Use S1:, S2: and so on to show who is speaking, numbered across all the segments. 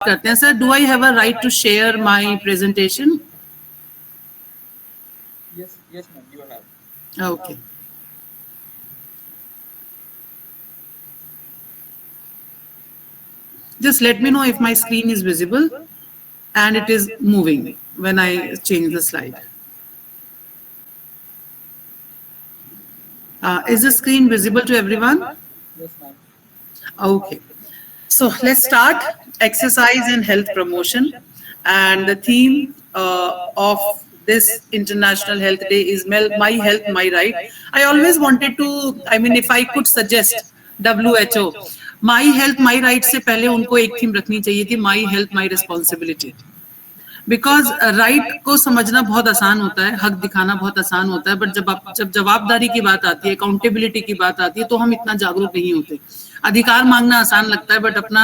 S1: करते हैं. Sir, do I have a right to share my presentation?
S2: Yes, ma'am, you have.
S1: Okay. Just let me know if my screen is visible and it is moving when I change the slide. Is the screen visible to everyone?
S2: Yes, ma'am.
S1: Okay. So let's start. Exercise and health promotion. And the theme of this International Health Day is My Health, My Right. I always wanted to, if I could suggest WHO, My Health, My Right से पहले उनको एक theme रखनी चाहिए थी, My Health, My Responsibility. Because right को समझना बहुत आसान होता है, हक दिखाना बहुत आसान होता है, बट जब जवाबदारी की बात आती है, अकाउंटेबिलिटी की बात आती है, तो हम इतना जागरूक नहीं होते. अधिकार मांगना आसान लगता है, बट अपना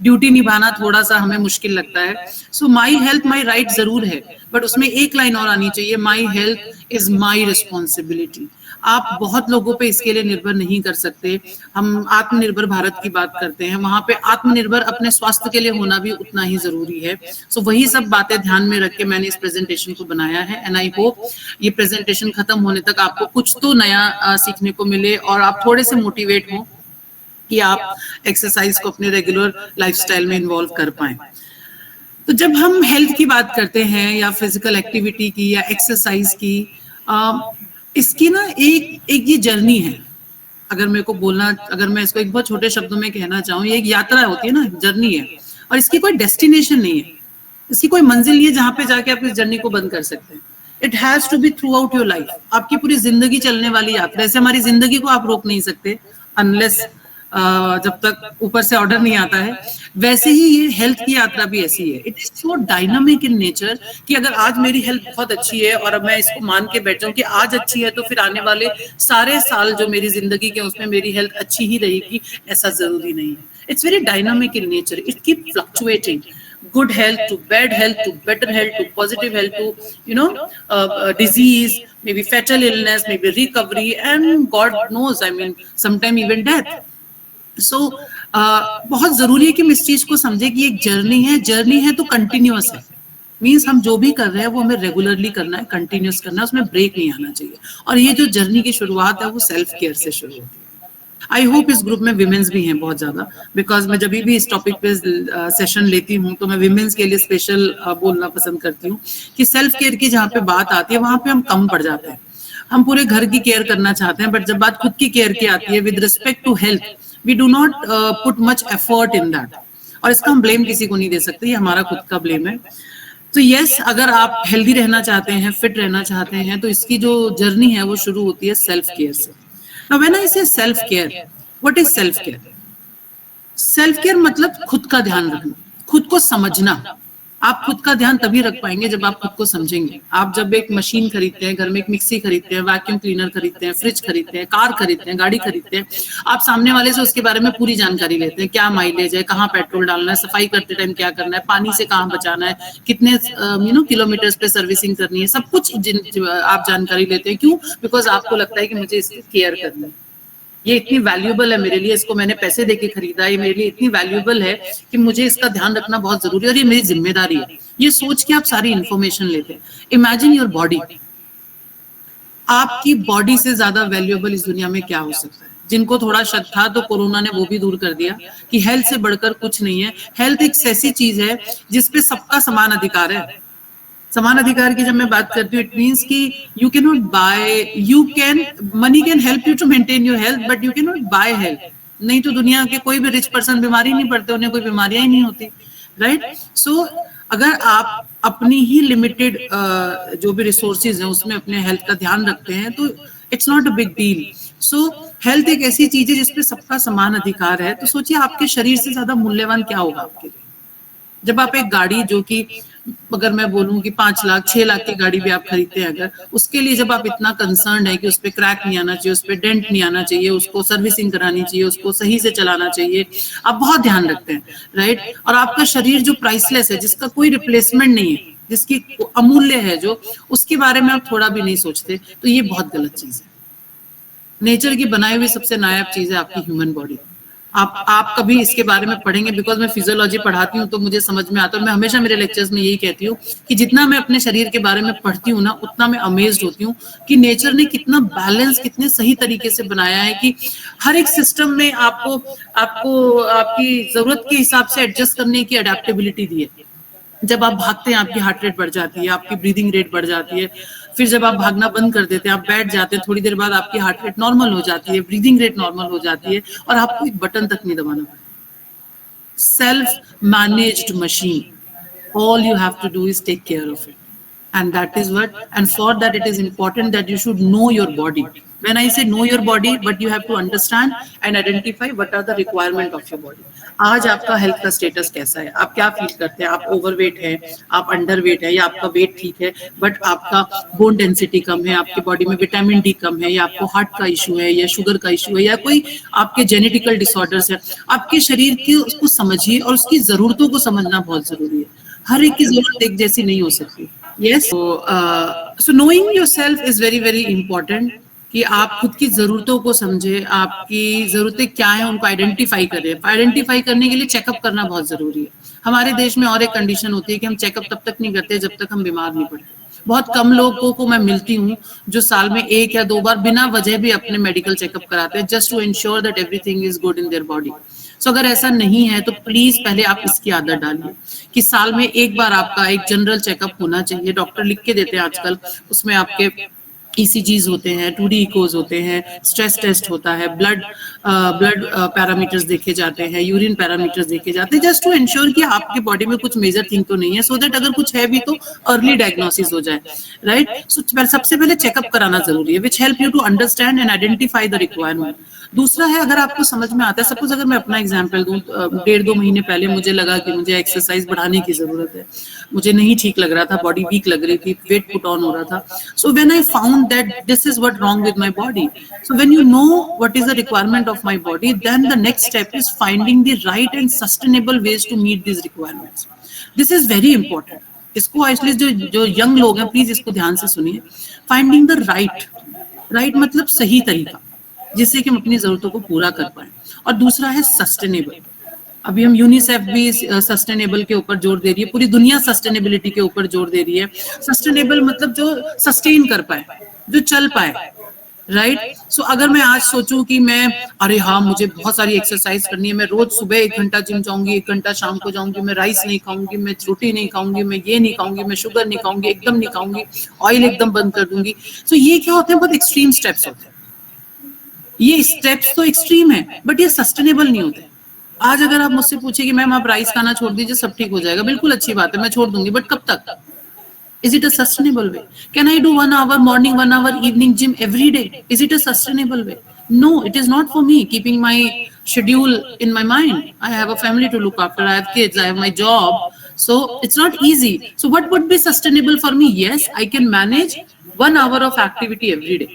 S1: ड्यूटी निभाना थोड़ा सा हमें मुश्किल लगता है. सो माई हेल्थ माई राइट जरूर है, बट उसमें एक लाइन और आनी चाहिए, my health is my responsibility. आप बहुत लोगों पे इसके लिए निर्भर नहीं कर सकते. हम आत्मनिर्भर भारत की बात करते हैं, वहां पे आत्मनिर्भर अपने स्वास्थ्य के लिए होना भी उतना ही जरूरी है. सो वही सब बातें ध्यान में रख के मैंने इस प्रेजेंटेशन को बनाया है. एंड आई होप ये प्रेजेंटेशन खत्म होने तक आपको कुछ तो नया सीखने को मिले और आप थोड़े से मोटिवेट हो कि आप एक्सरसाइज को अपने रेगुलर लाइफस्टाइल में इन्वॉल्व कर पाए. तो जब हम हेल्थ की बात करते हैं या फिजिकल एक्टिविटी की या एक्सरसाइज की, इसकी ना एक ये जर्नी है. अगर मेरे को बोलना, अगर मैं इसको एक बहुत छोटे शब्दों में कहना चाहूँ, ये एक यात्रा होती है ना, जर्नी है. और इसकी कोई डेस्टिनेशन नहीं है, इसकी कोई मंजिल नहीं है जहां पे जाके आप इस जर्नी को बंद कर सकते हैं. It has to be throughout your life. आपकी पूरी जिंदगी चलने वाली यात्रा. ऐसे हमारी जिंदगी को आप रोक नहीं सकते अनलेस जब तक ऊपर से ऑर्डर नहीं आता है. वैसे ही ये हेल्थ की यात्रा भी ऐसी है. It is so dynamic in nature कि अगर आज मेरी हेल्थ बहुत अच्छी है और अब मैं इसको मान के बैठ जाऊं कि आज अच्छी है, तो फिर आने वाले सारे साल जो मेरी जिंदगी के उसमें मेरी हेल्थ अच्छी ही रहेगी, ऐसा जरूरी नहीं है. It's very dynamic in nature. It keep fluctuating. Good health to bad health to better health to positive health to disease, maybe fatal illness, maybe recovery, and God knows, sometime even death. So बहुत जरूरी है कि हम इस चीज को समझे कि एक जर्नी है तो कंटिन्यूअस है. मीन्स हम जो भी कर रहे हैं वो हमें रेगुलरली करना है, कंटिन्यूअस करना है, उसमें ब्रेक नहीं आना चाहिए. और ये जो जर्नी की शुरुआत है वो सेल्फ केयर से शुरू होती है. आई होप इस ग्रुप में विमेंस भी हैं बहुत ज्यादा, बिकॉज मैं जब भी इस टॉपिक पे सेशन लेती हूँ तो मैं विमेंस के लिए स्पेशल बोलना पसंद करती हूँ कि सेल्फ केयर की जहाँ पे बात आती है वहां पे हम कम पड़ जाते हैं. हम पूरे घर की केयर करना चाहते हैं, बट जब बात खुद की केयर की आती है with respect to health, we do not put much effort in that. और इसका हम ब्लेम किसी को नहीं दे सकते, ये हमारा खुद का ब्लेम है. तो यस, अगर आप हेल्दी रहना चाहते हैं, फिट रहना चाहते हैं, तो इसकी जो जर्नी है वो शुरू होती है सेल्फ केयर से. Now when I say self care, what is self care? Self care मतलब खुद का ध्यान रखना, खुद को समझना. आप खुद का ध्यान तभी रख पाएंगे जब आप खुद को समझेंगे. आप जब एक मशीन खरीदते हैं, घर में एक मिक्सी खरीदते हैं, वैक्यूम क्लीनर खरीदते हैं, फ्रिज खरीदते हैं, कार खरीदते हैं, गाड़ी खरीदते हैं, आप सामने वाले से उसके बारे में पूरी जानकारी लेते हैं. क्या माइलेज है, कहाँ पेट्रोल डालना है, सफाई करते टाइम क्या करना है, पानी से कहाँ बचाना है, कितने किलोमीटर्स पे सर्विसिंग करनी है, सब कुछ आप जानकारी लेते हैं. क्यों? बिकॉज आपको लगता है कि मुझे इसकी केयर करनी है, ये इतनी वैल्यूएबल है मेरे लिए, इसको मैंने पैसे देके खरीदा, ये मेरे लिए इतनी वैल्यूएबल है कि मुझे इसका ध्यान रखना बहुत जरूरी है और ये मेरी जिम्मेदारी है. ये सोच के आप सारी इंफॉर्मेशन लेते हैं. Imagine your body. आपकी बॉडी से ज्यादा वैल्यूएबल इस दुनिया में क्या हो सकता है? जिनको थोड़ा शक था तो कोरोना ने वो भी दूर कर दिया कि हेल्थ से बढ़कर कुछ नहीं है. हेल्थ एक ऐसी चीज है जिसपे सबका समान अधिकार है. समान अधिकार की जब मैं बात करती हूँ, इट मीन्स कि you can not buy, money can help you to maintain your health, but you can not buy health. नहीं तो दुनिया के कोई भी रिच पर्सन बीमारी नहीं पड़ते, उन्हें कोई बीमारियां ही नहीं होती, राइट? सो अगर आप अपनी ही लिमिटेड जो भी रिसोर्सेज हैं उसमें अपने हेल्थ का ध्यान रखते हैं तो it's not a big deal. So health एक ऐसी चीज है जिसपे सबका समान अधिकार है. तो सोचिए आपके शरीर से ज्यादा मूल्यवान क्या होगा आपके लिए. जब आप एक गाड़ी, जो कि अगर मैं बोलूं कि 5 लाख 6 लाख की गाड़ी भी आप खरीदते हैं, अगर उसके लिए जब आप इतना कंसर्न है कि उस पर क्रैक नहीं आना चाहिए, उस पर डेंट नहीं आना चाहिए, उसको सर्विसिंग करानी चाहिए, उसको सही से चलाना चाहिए, आप बहुत ध्यान रखते हैं, राइट? और आपका शरीर जो प्राइसलेस है, जिसका कोई रिप्लेसमेंट नहीं है, जिसकी अमूल्य है, जो उसके बारे में आप थोड़ा भी नहीं सोचते, तो ये बहुत गलत चीज है. नेचर की बनाई हुई सबसे नायाब चीज है आपकी ह्यूमन बॉडी. आप कभी इसके बारे में पढ़ेंगे, बिकॉज मैं फिजियोलॉजी पढ़ाती हूँ तो मुझे समझ में आता है। मैं हमेशा मेरे लेक्चर्स में यही कहती हूँ कि जितना मैं अपने शरीर के बारे में पढ़ती हूँ ना, उतना मैं अमेज्ड होती हूँ कि नेचर ने कितना बैलेंस, कितने सही तरीके से बनाया है कि हर एक सिस्टम में आपको आपको आपकी जरूरत के हिसाब से एडजस्ट करने की अडेप्टेबिलिटी दी है। जब आप भागते हैं आपकी हार्ट रेट बढ़ जाती है, आपकी ब्रीदिंग रेट बढ़ जाती है। फिर जब आप भागना बंद कर देते हैं, आप बैठ जाते हैं, थोड़ी देर बाद आपकी हार्ट रेट नॉर्मल हो जाती है, ब्रीदिंग रेट नॉर्मल हो जाती है और आपको एक बटन तक नहीं दबाना पड़ता। Self managed machine, all you have to do is take care of it, and that is what, and for that it is important that you should know your body. When I say know your body, but you have to understand and identify what are the requirement of your body. आज आपका health का status कैसा है, आप क्या feel करते हैं, आप ओवरवेट है, आप अंडरवेट है, या आपका वेट ठीक है बट आपका बोन डेंसिटी कम है, आपकी बॉडी में विटामिन डी कम है, या आपको हार्ट का इशू है, या शुगर का इशू है, या कोई आपके जेनेटिकल डिसऑर्डर्स है। आपके शरीर की उसको समझिए और उसकी जरूरतों को समझना बहुत जरूरी है। हर एक की जरूरत एक जैसी नहीं हो सकती। Yes, so knowing yourself is very very important, कि आप खुद की जरूरतों को समझे, आपकी जरूरतें क्या है उनको आइडेंटिफाई करें। आइडेंटिफाई करने के लिए चेकअप करना बहुत जरूरी है। हमारे देश में और एक कंडीशन होती है कि हम चेकअप तब तक नहीं करते जब तक हम बीमार नहीं पड़ते। बहुत कम लोगों को मैं मिलती हूँ जो साल में 1 या 2 बार बिना वजह भी अपने मेडिकल चेकअप कराते हैं, just to ensure that everything is good in their body. So अगर ऐसा नहीं है तो प्लीज पहले आप इसकी आदत डालिए कि साल में 1 बार आपका एक जनरल चेकअप होना चाहिए। डॉक्टर लिख के देते हैं आजकल, उसमें आपके ECGs होते हैं, 2D इकोज होते हैं, स्ट्रेस टेस्ट होता है, ब्लड पैरामीटर्स देखे जाते हैं, यूरिन पैरामीटर्स देखे जाते हैं, जस्ट टू इंश्योर कि आपके बॉडी में कुछ मेजर थिंग तो नहीं है, सो दैट अगर कुछ है भी तो अर्ली डायग्नोसिस हो जाए, राइट। सो सबसे पहले चेकअप कराना जरूरी है, which help you to understand and identify the requirement. दूसरा है, अगर आपको समझ में आता है, सपोज अगर मैं अपना एग्जांपल दूं, 1.5-2 महीने पहले मुझे लगा कि मुझे एक्सरसाइज बढ़ाने की जरूरत है, मुझे नहीं ठीक लग रहा था, बॉडी वीक लग रही थी, वेट पुट ऑन हो रहा था। So when I found that this is what wrong with my body, so when you know what is the requirement of my body, then the next step is finding the right and sustainable ways to meet this requirements. This is very important. इसको actually जो young लोग हैं, please इसको ध्यान से सुनिए। Finding the right मतलब सही तरीका, जिससे कि हम अपनी जरूरतों को पूरा कर पाए। और दूसरा है सस्टेनेबल। अभी हम यूनिसेफ भी सस्टेनेबल के ऊपर जोर दे रही है, पूरी दुनिया सस्टेनेबिलिटी के ऊपर जोर दे रही है। सस्टेनेबल मतलब जो सस्टेन कर पाए, जो चल पाए, राइट। सो अगर मैं आज सोचूं कि मैं, अरे हाँ मुझे बहुत सारी एक्सरसाइज करनी है, मैं रोज सुबह 1 घंटा जिम जाऊंगी, 1 घंटा शाम को जाऊंगी, मैं राइस नहीं खाऊंगी, मैं रोटी नहीं खाऊंगी, मैं ये नहीं खाऊंगी, मैं शुगर नहीं खाऊंगी, एकदम नहीं खाऊंगी, ऑयल एकदम बंद कर दूंगी। सो ये क्या होते हैं, बहुत एक्सट्रीम स्टेप्स होते हैं। ये स्टेप्स तो एक्सट्रीम है बट ये सस्टेनेबल नहीं होते। आज अगर आप मुझसे पूछे कि मैम आप राइस खाना छोड़ दीजिए सब ठीक हो जाएगा, बिल्कुल अच्छी बात है, मैं छोड़ दूंगी, बट कब तक? Is it a sustainable way? Can I do 1 hour morning, 1 hour evening gym every day? Is it a sustainable way? No, it is not for me. Keeping my schedule in my mind. I have a family to look after. I have kids. I have my job. So it's not easy. So what would be sustainable for me? Yes, I can manage 1 hour of activity every day.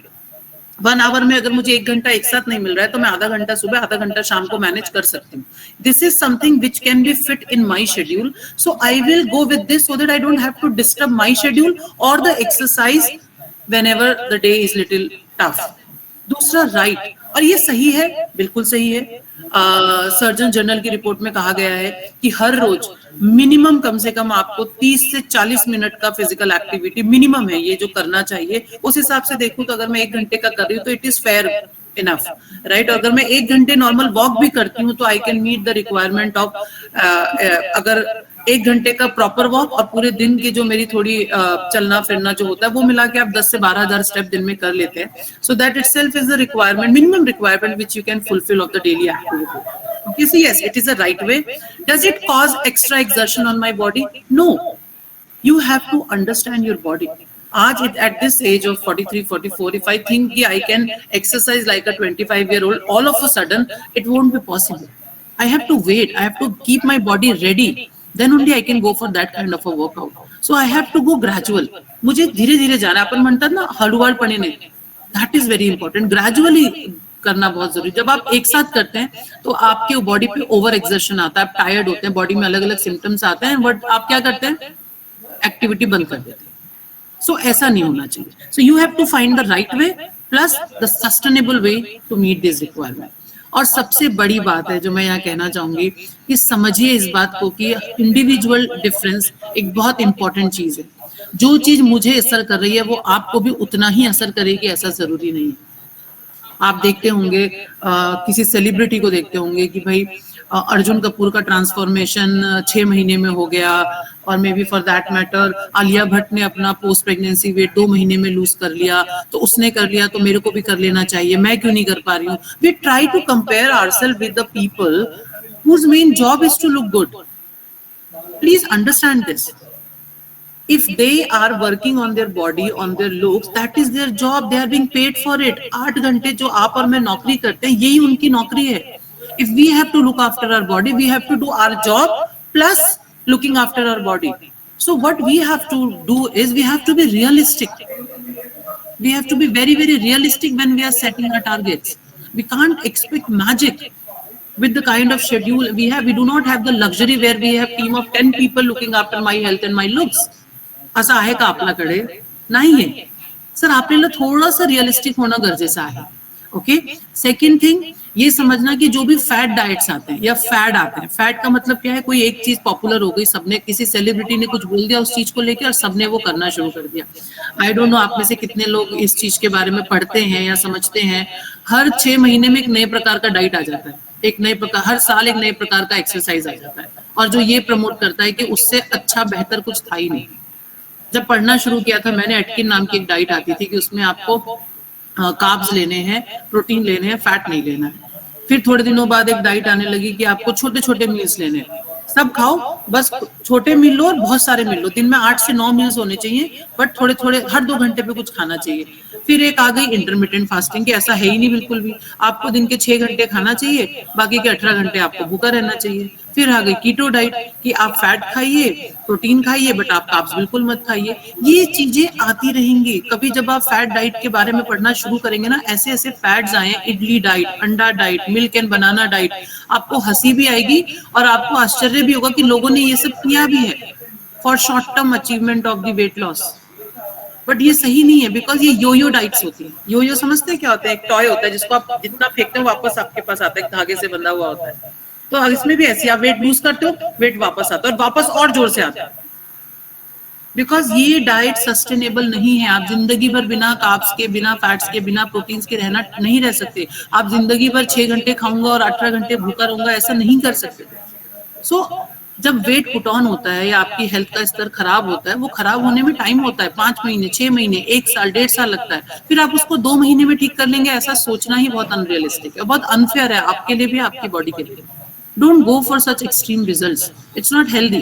S1: 1 our में अगर मुझे 1 घंटा एक साथ नहीं मिल रहा है तो मैं आधा घंटा सुबह, आधा घंटा शाम को मैनेज कर सकती हूँ। This is something which can be fit in my schedule, so I will go with this so that I don't have to disturb my schedule और the exercise whenever the day is little tough. दूसरा right, और ये सही है, बिल्कुल सही है। Surgeon general की रिपोर्ट में कहा गया है कि हर रोज मिनिमम कम से कम आपको 30 से 40 मिनट का फिजिकल एक्टिविटी मिनिमम है ये जो करना चाहिए। उस हिसाब से देखूं तो अगर मैं 1 घंटे का कर रही हूँ तो it is fair enough, right. अगर मैं 1 घंटे नॉर्मल वॉक भी करती हूँ तो I can meet the requirement of, अगर 1 घंटे का प्रॉपर वॉक और पूरे दिन की जो मेरी थोड़ी चलना फिरना जो होता है वो मिला के आप 10 से 12,000 स्टेप दिन में कर लेते हैं। So that itself is the requirement, minimum requirement which you can fulfil of the daily activity. Okay, so yes, it is a right way. Does it cause extra exertion on my body? No. You have to understand your body. Aaj at this age of 43, 44, if I think I can exercise like a 25-year-old, all of a sudden, it won't be possible. I have to wait. I have to keep my body ready. Then only I can go for that kind of a workout. So I have to go gradual. मुझे धीरे धीरे जाना, अपन म्हणतात ना हळूवारपणे नाही. That is very important. Gradually करना बहुत जरूरी। जब आप एक साथ करते हैं तो आपके बॉडी पे ओवर एक्सर्शन आता है, आप टायर्ड होते हैं, बॉडी में अलग अलग सिम्टम्स आते हैं, बट आप क्या करते हैं, एक्टिविटी बंद कर देते हैं। सो ऐसा नहीं होना चाहिए। So you have to find the right way plus the sustainable way to meet this requirement. और सबसे बड़ी बात है जो मैं यहाँ कहना चाहूंगी कि समझिए इस बात को कि इंडिविजुअल डिफरेंस एक बहुत इंपॉर्टेंट चीज है। जो चीज मुझे असर कर रही है वो आपको भी उतना ही असर करेगी, ऐसा जरूरी नहीं है। आप देखते होंगे किसी सेलिब्रिटी को देखते होंगे कि भाई अर्जुन कपूर का ट्रांसफॉर्मेशन 6 महीने में हो गया, और may be for that matter Alia Bhatt ने अपना पोस्ट प्रेगनेंसी वेट 2 महीने में लूज कर लिया, तो उसने कर लिया तो मेरे को भी कर लेना चाहिए, मैं क्यों नहीं कर पा रही हूँ। We try to compare ourselves with the people whose main job is to look good. Please understand this. If they are working on their body, on their looks, that is their job. They are being paid for it. 8 घंटे जो आप और मैं नौकरी करते हैं, यही उनकी नौकरी है. If we have to look after our body, we have to do our job plus looking after our body. So what we have to do is we have to be realistic. We have to be very, very realistic when we are setting our targets. We can't expect magic. With the kind of schedule we have, we do not have the luxury where we have team of 10 people looking after my health and my looks. असं आहे का आपल्याकडे? नाहीये. Sir आपल्याला थोडंसं realistic होणं गरजेचं आहे. ओके. सेकंड थिंग, ये समझना कि जो भी फैट डाइट्स आते हैं या फैड आते हैं, फैट का मतलब क्या है, कोई एक चीज पॉपुलर हो गई, सबने, किसी सेलिब्रिटी ने कुछ बोल दिया उस चीज को लेकर और सबने वो करना शुरू कर दिया. आई डोंट नो आप में से कितने लोग इस चीज के बारे में पढ़ते हैं या समझते हैं. हर 6 महीने में एक नए प्रकार का डाइट आ जाता है, एक नए प्रकार, हर साल एक नए प्रकार का एक्सरसाइज आ जाता है, और जो ये प्रमोट करता है कि उससे अच्छा बेहतर कुछ था ही नहीं. जब पढ़ना शुरू किया था मैंने, एटकिन नाम की एक डाइट आती थी कि उसमें आपको कार्ब्स लेने हैं, प्रोटीन लेने हैं, फैट नहीं लेना है. फिर थोड़े दिनों बाद एक डाइट आने लगी कि आपको छोटे छोटे मील्स लेने हैं, सब खाओ, बस छोटे मील लो और बहुत सारे मील लो, दिन में 8 से 9 मील्स होने चाहिए, बट थोड़े थोड़े हर 2 घंटे पे कुछ खाना चाहिए. फिर एक आ गई इंटरमिटेंट फास्टिंग की, ऐसा है ही नहीं बिल्कुल भी, आपको दिन के 6 घंटे खाना चाहिए, बाकी के 18 घंटे आपको भूखा रहना चाहिए. फिर आ गई कीटो डाइट कि आप फैट खाइए, प्रोटीन खाइए, बट आप कार्ब्स बिल्कुल मत खाइए. ये चीजें आती रहेंगी. कभी जब आप फैट डाइट के बारे में पढ़ना शुरू करेंगे ना, ऐसे ऐसे फैट्स आए, इडली डाइट, अंडा diet, milk and banana diet, आपको हंसी भी आएगी और आपको आश्चर्य भी होगा कि लोगों ने ये सब किया भी है for short term achievement of the weight loss. But ये सही नहीं है, बिकॉज ये योयो डाइट्स होती है. योयो समझते हैं क्या होता है? एक टॉय होता है जिसको आप जितना फेंकते हो वापस आपके पास आता है, एक धागे से बंधा हुआ होता है. तो इसमें भी ऐसे आप वेट लूज करते हो, वेट वापस आता है और वापस और जोर से आता है. बिकॉज ये डाइट सस्टेनेबल नहीं है. आप जिंदगी भर बिना कार्ब्स के, बिना फैट्स के, बिना प्रोटीन्स के रहना नहीं रह सकते. आप जिंदगी भर 6 घंटे खाऊंगा और 18 घंटे भूखा रहूंगा, ऐसा नहीं कर सकते. सो जब वेट पुट ऑन होता है या आपकी हेल्थ का स्तर खराब होता है, वो खराब होने में टाइम होता है, 5 महीने, 6 महीने, 1 साल, 1.5 साल लगता है. फिर आप उसको 2 महीने में ठीक कर लेंगे, ऐसा सोचना ही बहुत अनरियलिस्टिक है, बहुत अनफेयर है आपके लिए भी, आपकी बॉडी के लिए. Don't go for such extreme results. It's not healthy.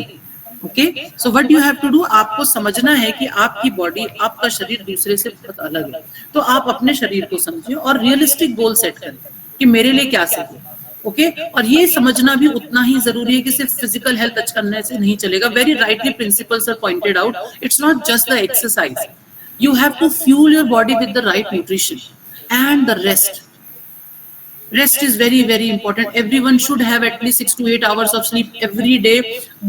S1: Okay? So what you have to do, आपको समझना है कि आपकी बॉडी, आपका शरीर दूसरे से बहुत अलग है. तो आप अपने शरीर को समझिए और रियलिस्टिक गोल सेट करें कि मेरे लिए क्या सही है. ओके? और ये समझना भी उतना ही जरूरी है कि सिर्फ फिजिकल हेल्थ अच्छा करने से नहीं चलेगा. Very rightly principles are pointed out. It's not just the exercise. You have to fuel your body with the right nutrition and the rest. Rest is very, very important. Everyone should have at least 6 to 8 hours of sleep every day.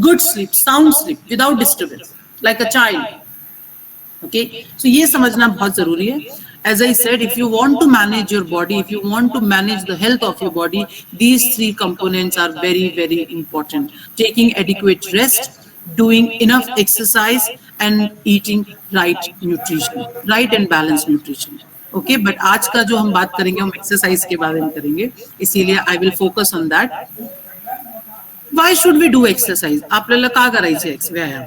S1: Good sleep, sound sleep, without disturbance, like a child. Okay? So ये समझना बहुत जरूरी है. As I said, if you want to manage your body, if you want to manage the health of your body, these 3 components are very, very important. Taking adequate rest, doing enough exercise, and eating right nutrition, right and balanced nutrition. Okay, but आज का जो हम बात करेंगे हम exercise के बारे में करेंगे, इसीलिए I will focus on that. Why should we do exercise? आपल्याला का करायचे व्यायाम,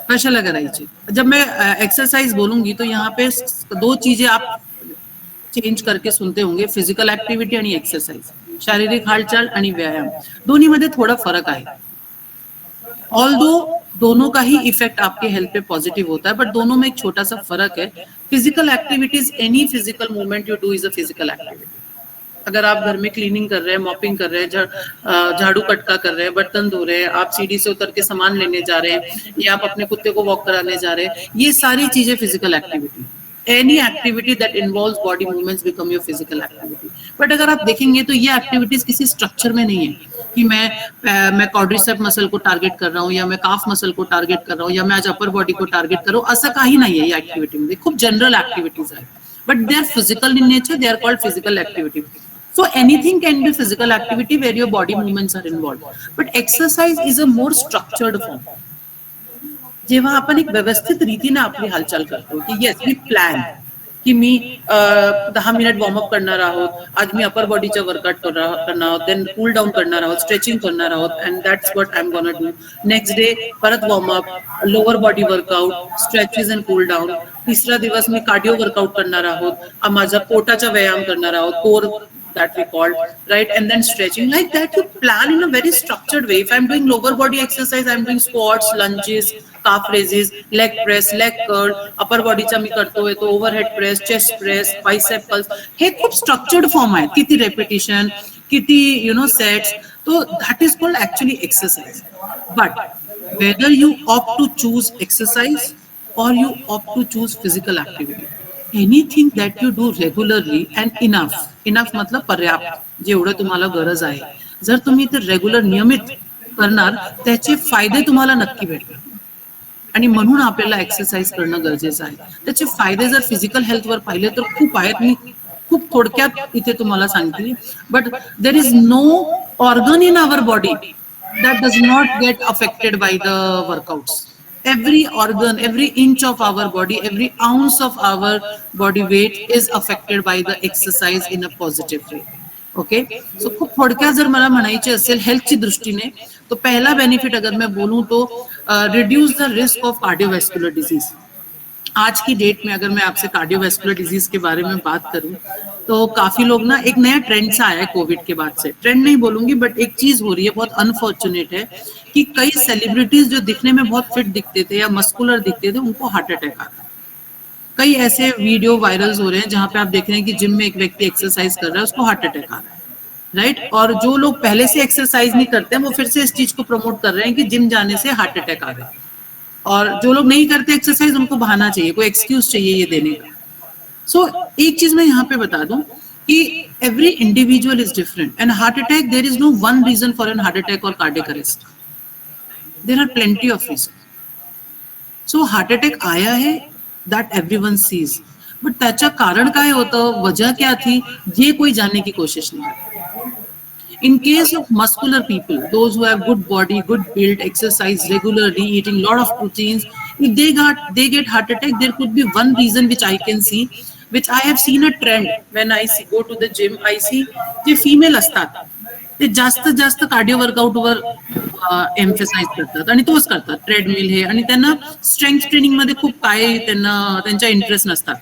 S1: कशाला करायचे? जब मैं एक्सरसाइज बोलूंगी तो यहाँ पे 2 चीजें आप चेंज करके सुनते होंगे, फिजिकल ऍक्टिव्हिटी आणि एक्सरसाइज. शारीरिक हालचाल आणि व्यायाम, दोन्ही मध्ये थोड़ा फरक आहे. ऑल्दो दोनों का ही इफेक्ट आपके हेल्थ पे पॉजिटिव होता है, बट दोनों में एक छोटा सा फर्क है. Physical activities, any physical movement you do is a physical activity. अगर आप घर में क्लीनिंग कर रहे हैं, मॉपिंग कर रहे हैं, झाड़ू कटका कर रहे हैं, बर्तन धो रहे हैं, आप सीढ़ी से उतर के सामान लेने जा रहे हैं, या आप अपने कुत्ते को वॉक कराने जा रहे हैं, ये सारी चीजें physical activity. Any activity that involves body movements become your physical activity. But अगर आप देखेंगे तो ये एक्टिविटीज किसी स्ट्रक्चर में नहीं है कि मैं क्वाड्रिसेप मसल को टार्गेट कर रहा हूँ, या मैं काफ मसल को टार्गेट कर रहा हूँ, या मैं आज अपर बॉडी को टार्गेट कर रहा हूँ. असं काही नाही आहे या ऍक्टिव्हिटी मध्ये. खूप जनरल ऍक्टिव्हिटीज आहेत, but they are physical in nature, they are called physical activity. So anything can be physical activity where your body movements are involved. But exercise is a more structured form. जेव्हा आपण एक व्यवस्थित रीतीने आपली हालचाल करतो की येस वी प्लॅन की मी 10 मिनिट वॉर्मअप करणार आहोत, आज मी अपर बॉडीचा वर्कआउट करणार आहोत, देन कूल डाऊन करणार आहोत, स्ट्रेचिंग करणार आहोत, and that's what I am gonna do. Next day परत warmup, lower body workout, stretches and cool down. तिसरा दिवस मी कार्डिओ वर्कआउट करणार आहोत, माझा पोटाचा व्यायाम करणार आहोत, core that we called, right? And then stretching. Like that, you plan in a very structured way. If I'm doing lower body exercise, I'm doing squats, lunges, calf raises, leg press, leg curl, upper body चा मी करतोय तो overhead press, chest press, bicep curls. हे खूप structured form आहे. किती repetition, किती sets. So that is called actually exercise. But whether you opt to choose exercise or you opt to choose physical activity, anything that you do regularly and enough मतलब पर्याप्त, जेवढं तुम्हाला गरज आहे, जर तुम्ही ते रेग्युलर नियमित करणार त्याचे फायदे तुम्हाला नक्की भेटतील. आणि म्हणून आपल्याला एक्सरसाइज करणं गरजेचं आहे. त्याचे फायदे जर फिजिकल हेल्थवर पाहिले तर खूप आहेत. मी खूप थोडक्यात इथे तुम्हाला सांगते. But there is no organ in our body that does not get affected by the workouts. Every organ, every inch of our body, every ounce of our body weight is affected by the exercise in a positive way. Okay? So खूप थोडक्यात जर मला म्हणायचे असेल हेल्थची दृष्टीने, तो पहला benefit अगर मैं बोलूं तो reduce the risk of cardiovascular disease. आज की डेट में अगर मैं आपसे कार्डियोवैस्कुलर डिजीज के बारे में बात करूं तो काफी लोग ना, एक नया ट्रेंड सा आया है कोविड के बाद से, ट्रेंड नहीं बोलूंगी बट एक चीज हो रही है, बहुत अनफॉर्चुनेट है कि कई सेलिब्रिटीज जो दिखने में बहुत फिट दिखते थे या मस्कुलर दिखते थे, उनको हार्ट अटैक आ रहा है. कई ऐसे वीडियो वायरल हो रहे हैं जहां पे आप देख रहे हैं कि जिम में एक व्यक्ति एक्सरसाइज कर रहा है, उसको हार्ट अटैक आ रहा है, राइट? और जो लोग पहले से एक्सरसाइज नहीं करते हैं वो फिर से इस चीज को प्रमोट कर रहे हैं कि जिम जाने से हार्ट अटैक आ रहा है. और जो लोग नहीं करते एक्सरसाइज, उनको बहाना चाहिए, कोई एक्सक्यूज चाहिए ये देने का. सो एक चीज मैं यहाँ पे बता दूं कि every individual is different and heart attack, there is no one reason for an heart attack और cardiac arrest. There are plenty of reason. So heart attack आया है दैट एवरीवन सीज, बट त्याचं कारण काय होतं, वजह क्या थी, ये कोई जानने की कोशिश नहीं करता. In case of muscular people, those who have good body, good build, exercise regularly, eating lot of proteins, if they get heart attack, there could be one reason which I can see, which I have seen a trend when I go to the gym. I see J female असतात ते जास्त cardio workout वर emphasise करतात आणि तोच करतात, treadmill हे, आणि त्यांना strength training मध्ये खूप काय त्यांच्या इंटरेस्ट नसतात.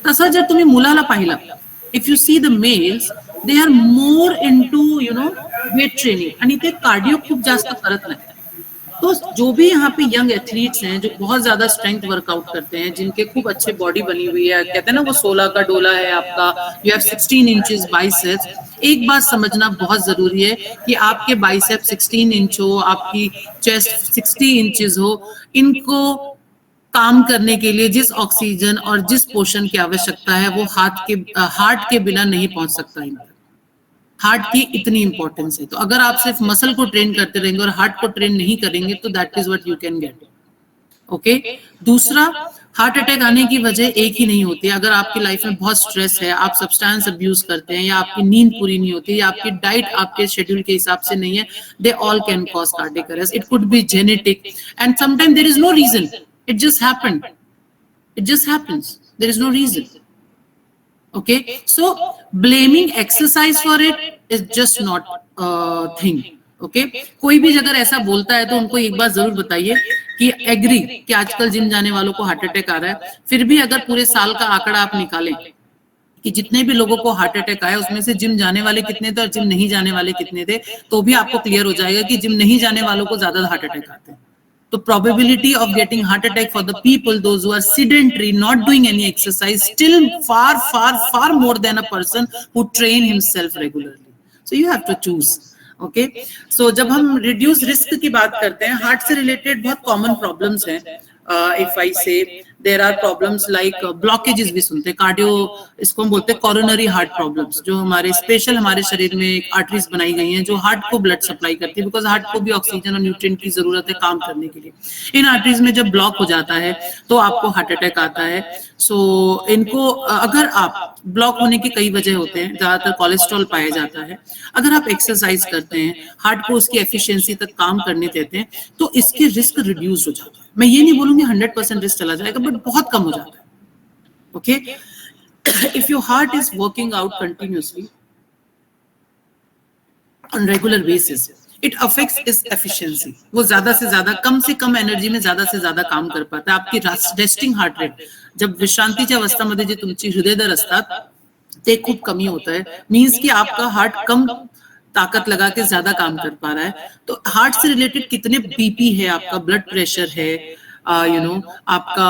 S1: तसं जर तुम्ही मुलाला पाहिलं, if you see the mails, they are more into weight training आणि ते कार्डियो खूप जास्त करत नाही. तो जो भी यहाँ पे यंग एथलीट्स हैं जो बहुत ज्यादा स्ट्रेंथ वर्कआउट करते हैं, जिनके खूब अच्छे बॉडी बनी हुई है, कहते हैं ना वो 16 का डोला है आपका, यू हैव 16 इंचेस बाइसेप्स. एक बात समझना बहुत जरूरी है कि आपके बाइसेप 16 इंच हो, आपकी चेस्ट 60 इंचेस हो, इनको काम करने के लिए जिस ऑक्सीजन और जिस पोषण की आवश्यकता है वो हार्ट के बिना नहीं पहुंच सकता. हार्ट की इतनी इंपॉर्टेंस है. तो अगर आप सिर्फ मसल को ट्रेन करते रहेंगे और हार्ट को ट्रेन नहीं करेंगे तो that is what you can get. Okay. दूसरा, हार्ट अटैक आने की वजह एक ही नहीं होती. अगर आपकी लाइफ में बहुत स्ट्रेस है, आप सब्सटेंस अब्यूज करते हैं, या आपकी नींद पूरी नहीं होती, या आपकी डाइट आपके शेड्यूल के हिसाब से नहीं है, they all can cause cardiac arrest. It could be genetic and sometime there is no reason. It just happened. It just happens. There is no reason. Okay. So blaming exercise for it is just not a thing. Okay. कोई भी अगर ऐसा बोलता है तो उनको एक बात जरूर बताइए कि एग्री कि आजकल जिम जाने वालों को हार्ट अटैक आ रहा है. फिर भी अगर पूरे साल का आंकड़ा आप निकालें कि जितने भी लोगों को हार्ट अटैक आया उसमें से जिम जाने वाले कितने थे और जिम नहीं जाने वाले कितने थे, तो भी आपको क्लियर हो जाएगा कि जिम नहीं जाने वालों को ज्यादा हार्ट अटैक आते हैं. The probability of getting heart attack for the people, those who are sedentary, not doing any exercise, still far more than a person who train himself regularly. So you have to choose. Okay. So जब हम reduce risk की बात करते हैं, heart से related बहुत common problems हैं. If I say there are problems like blockages भी सुनते हैं, कार्डियो, इसको हम बोलते हैं कॉरोनरी हार्ट प्रॉब्लम्स, जो हमारे स्पेशल हमारे शरीर में एक आर्टरीज बनाई गई हैं जो हार्ट को ब्लड सप्लाई करती है, बिकॉज हार्ट को भी ऑक्सीजन और न्यूट्रिएंट की जरूरत है काम करने के लिए। इन आर्टरीज में जब ब्लॉक हो जाता है तो आपको हार्ट अटैक आता है। सो इनको अगर आप ब्लॉक होने के कई वजह होते हैं, ज्यादातर कोलेस्ट्रॉल पाया जाता है। अगर आप एक्सरसाइज करते हैं, हार्ट को उसकी एफिशिएंसी तक काम करने देते हैं, तो इसके रिस्क रिड्यूस हो जाता है। मैं ये नहीं बोलूंगी 100% रिस्क चला जाएगा, बट बहुत कम हो जाता है। Okay, if your heart is working out continuously on regular basis, it affects इस एफिशिएंसी। वो ज्यादा से ज्यादा कम से कम एनर्जी में ज्यादा से ज्यादा काम कर पाता है। आपकी रेस्टिंग हार्ट रेट, जब विश्रांतीच्या अवस्थामध्ये जी तुमची हृदय दर असतात ते खूप कमी होता है, मीन्स कि आपका हार्ट कम ताकत लगा के ज्यादा काम कर पा रहा है। तो हार्ट से रिलेटेड कितने बीपी है, आपका ब्लड प्रेशर है, आपका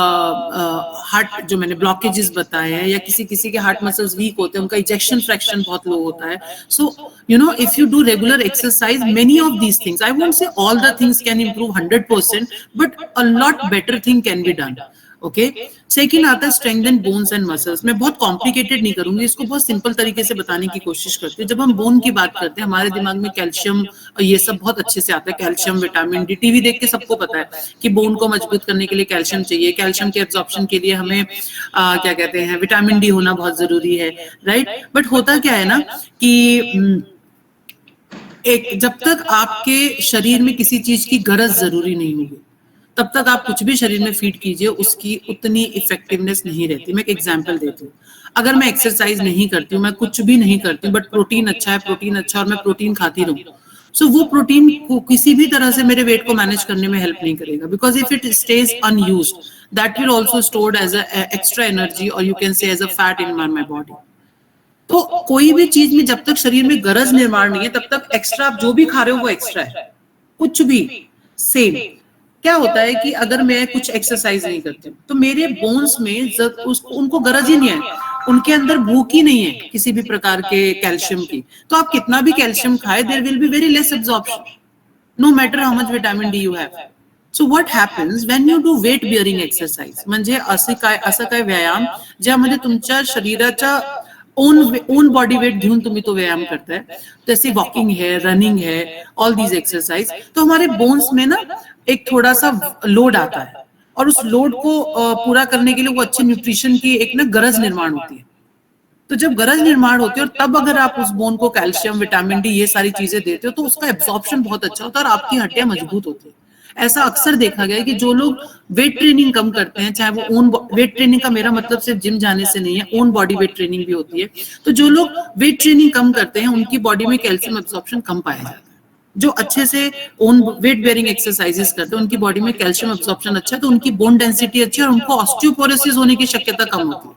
S1: हार्ट, जो मैंने ब्लॉकेजेस बताए हैं, या किसी किसी के हार्ट मसल्स वीक होते हैं, उनका इजेक्शन फ्रैक्शन बहुत लो होता है। So if you do regular exercise, many of these things, I won't say all the things can improve 100%, but a lot better thing can be done. Okay, second आता है strengthen bones and muscles. मैं बहुत complicated नहीं करूंगी, इसको बहुत simple तरीके से बताने की कोशिश करती हूँ। जब हम बोन की बात करते हैं, हमारे दिमाग में कैल्शियम और ये सब बहुत अच्छे से आता है, कैल्शियम, विटामिन डी। टीवी देख के सबको पता है कि बोन को मजबूत करने के लिए कैल्शियम चाहिए, कैल्शियम के एब्जॉर्प्शन के लिए हमें क्या कहते हैं, विटामिन डी होना बहुत जरूरी है, राइट। बट होता क्या है ना कि जब तक आपके शरीर में किसी चीज की गरज जरूरी नहीं होगी, तब तक आप कुछ भी शरीर में फीड कीजिए, उसकी उतनी इफेक्टिवनेस नहीं रहती। मैं एक एग्जांपल देती हूँ। अगर मैं एक्सरसाइज नहीं करती हूँ, मैं कुछ भी नहीं करती हूँ, बट प्रोटीन अच्छा है और मैं प्रोटीन खाती रहूं, सो वो प्रोटीन को किसी भी तरह से मेरे वेट को मैनेज करने में हेल्प नहीं करेगा, because if it stays unused, that will also stored as extra energy, और you can say as a fat in my body. तो कोई भी चीज में जब तक शरीर में गरज निर्माण नहीं है, तब तक एक्स्ट्रा आप जो भी खा रहे हो वो एक्स्ट्रा है, कुछ भी। सेम क्या होता है कि अगर मैं कुछ एक्सरसाइज नहीं करती हूँ, तो मेरे बोन्स में उनको गरज ही नहीं है, उनके अंदर भूख ही नहीं है किसी भी प्रकार के कैल्शियम की। तो आप कितना भी कैल्शियम खाए, there will be very less absorption, no matter how much vitamin D you have. So what happens when you do weight bearing exercise, म्हणजे असं काय व्यायाम ज्यामध्ये तुमच्या शरीराच्या ओन बॉडी वेट घेऊन तुम्ही तो व्यायाम करताय, जैसे वॉकिंग है, रनिंग है, ऑल दीज एक्सरसाइज, तो हमारे बोन्स में ना एक थोड़ा सा लोड आता है, और उस लोड को पूरा करने के लिए वो अच्छे न्यूट्रिशन की एक ना गरज निर्माण होती है। तो जब गरज निर्माण होती है, और तब अगर आप उस बोन को कैल्शियम, विटामिन डी, ये सारी चीजें देते हो, तो उसका एब्जॉर्प्शन बहुत अच्छा होता है और आपकी हड्डियां मजबूत होती है। ऐसा अक्सर देखा गया है कि जो लोग वेट ट्रेनिंग कम करते हैं, चाहे वो ओन वेट ट्रेनिंग का मेरा मतलब सिर्फ जिम जाने से नहीं है, ओन बॉडी वेट ट्रेनिंग भी होती है, तो जो लोग वेट ट्रेनिंग कम करते हैं उनकी बॉडी में कैल्शियम एब्जॉर्प्शन कम पाया जाता है। जो अच्छे से ओन वेट बेयरिंग एक्सरसाइजेस करते हैं, उनकी बॉडी में कैल्शियम एब्जॉर्प्शन अच्छा है, तो उनकी बोन डेंसिटी अच्छी है और उनको ऑस्टियोपोरोसिस होने की शक्यता कम होती है।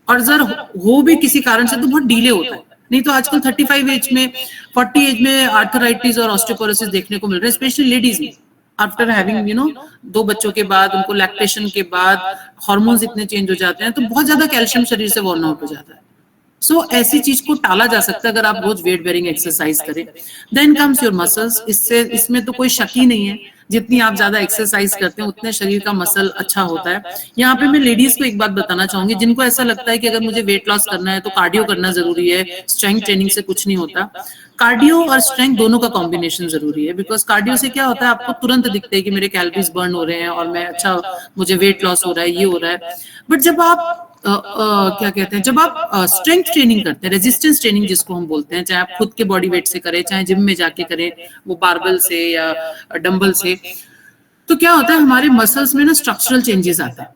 S1: और अगर हो भी किसी कारण से तो बहुत डीले होता है, नहीं तो आजकल 35 एज में, 40 एज में आर्थराइटिस और ऑस्टियोपोरोसिस देखने को मिल रहा है, स्पेशली लेडीज में, आफ्टर हैविंग 2 बच्चों के बाद, उनको लैक्टेशन के बाद हार्मोन्स इतने चेंज हो जाते हैं, तो बहुत ज्यादा कैल्शियम शरीर से वॉर्न आउट हो जाता है। सो ऐसी चीज को टाला जा सकता है अगर आप रोज वेट बेयरिंग एक्सरसाइज करें। देन कम्स योर मसल्स, इसमें तो कोई शक ही नहीं है, जितनी आप ज्यादा एक्सरसाइज करते हैं उतने शरीर का मसल अच्छा होता है। यहाँ पे मैं लेडीज को एक बात बताना चाहूंगी, जिनको ऐसा लगता है कि अगर मुझे वेट लॉस करना है तो कार्डियो करना जरूरी है, स्ट्रेंथ ट्रेनिंग से कुछ नहीं होता। कार्डियो और स्ट्रेंथ दोनों का कॉम्बिनेशन जरूरी है, बिकॉज कार्डियो से क्या होता है, आपको तुरंत दिखता है कि मेरे कैलोरीज बर्न हो रहे हैं और मैं मुझे वेट लॉस हो रहा है, ये हो रहा है। बट जब आप क्या कहते हैं, जब आप स्ट्रेंथ ट्रेनिंग करते हैं, रेजिस्टेंस ट्रेनिंग जिसको हम बोलते हैं, चाहे आप खुद के बॉडी वेट से करें, चाहे जिम में जाके करें, वो बारबल से या डंबल से, तो क्या होता है, हमारे मसल्स में ना स्ट्रक्चरल चेंजेस आता है,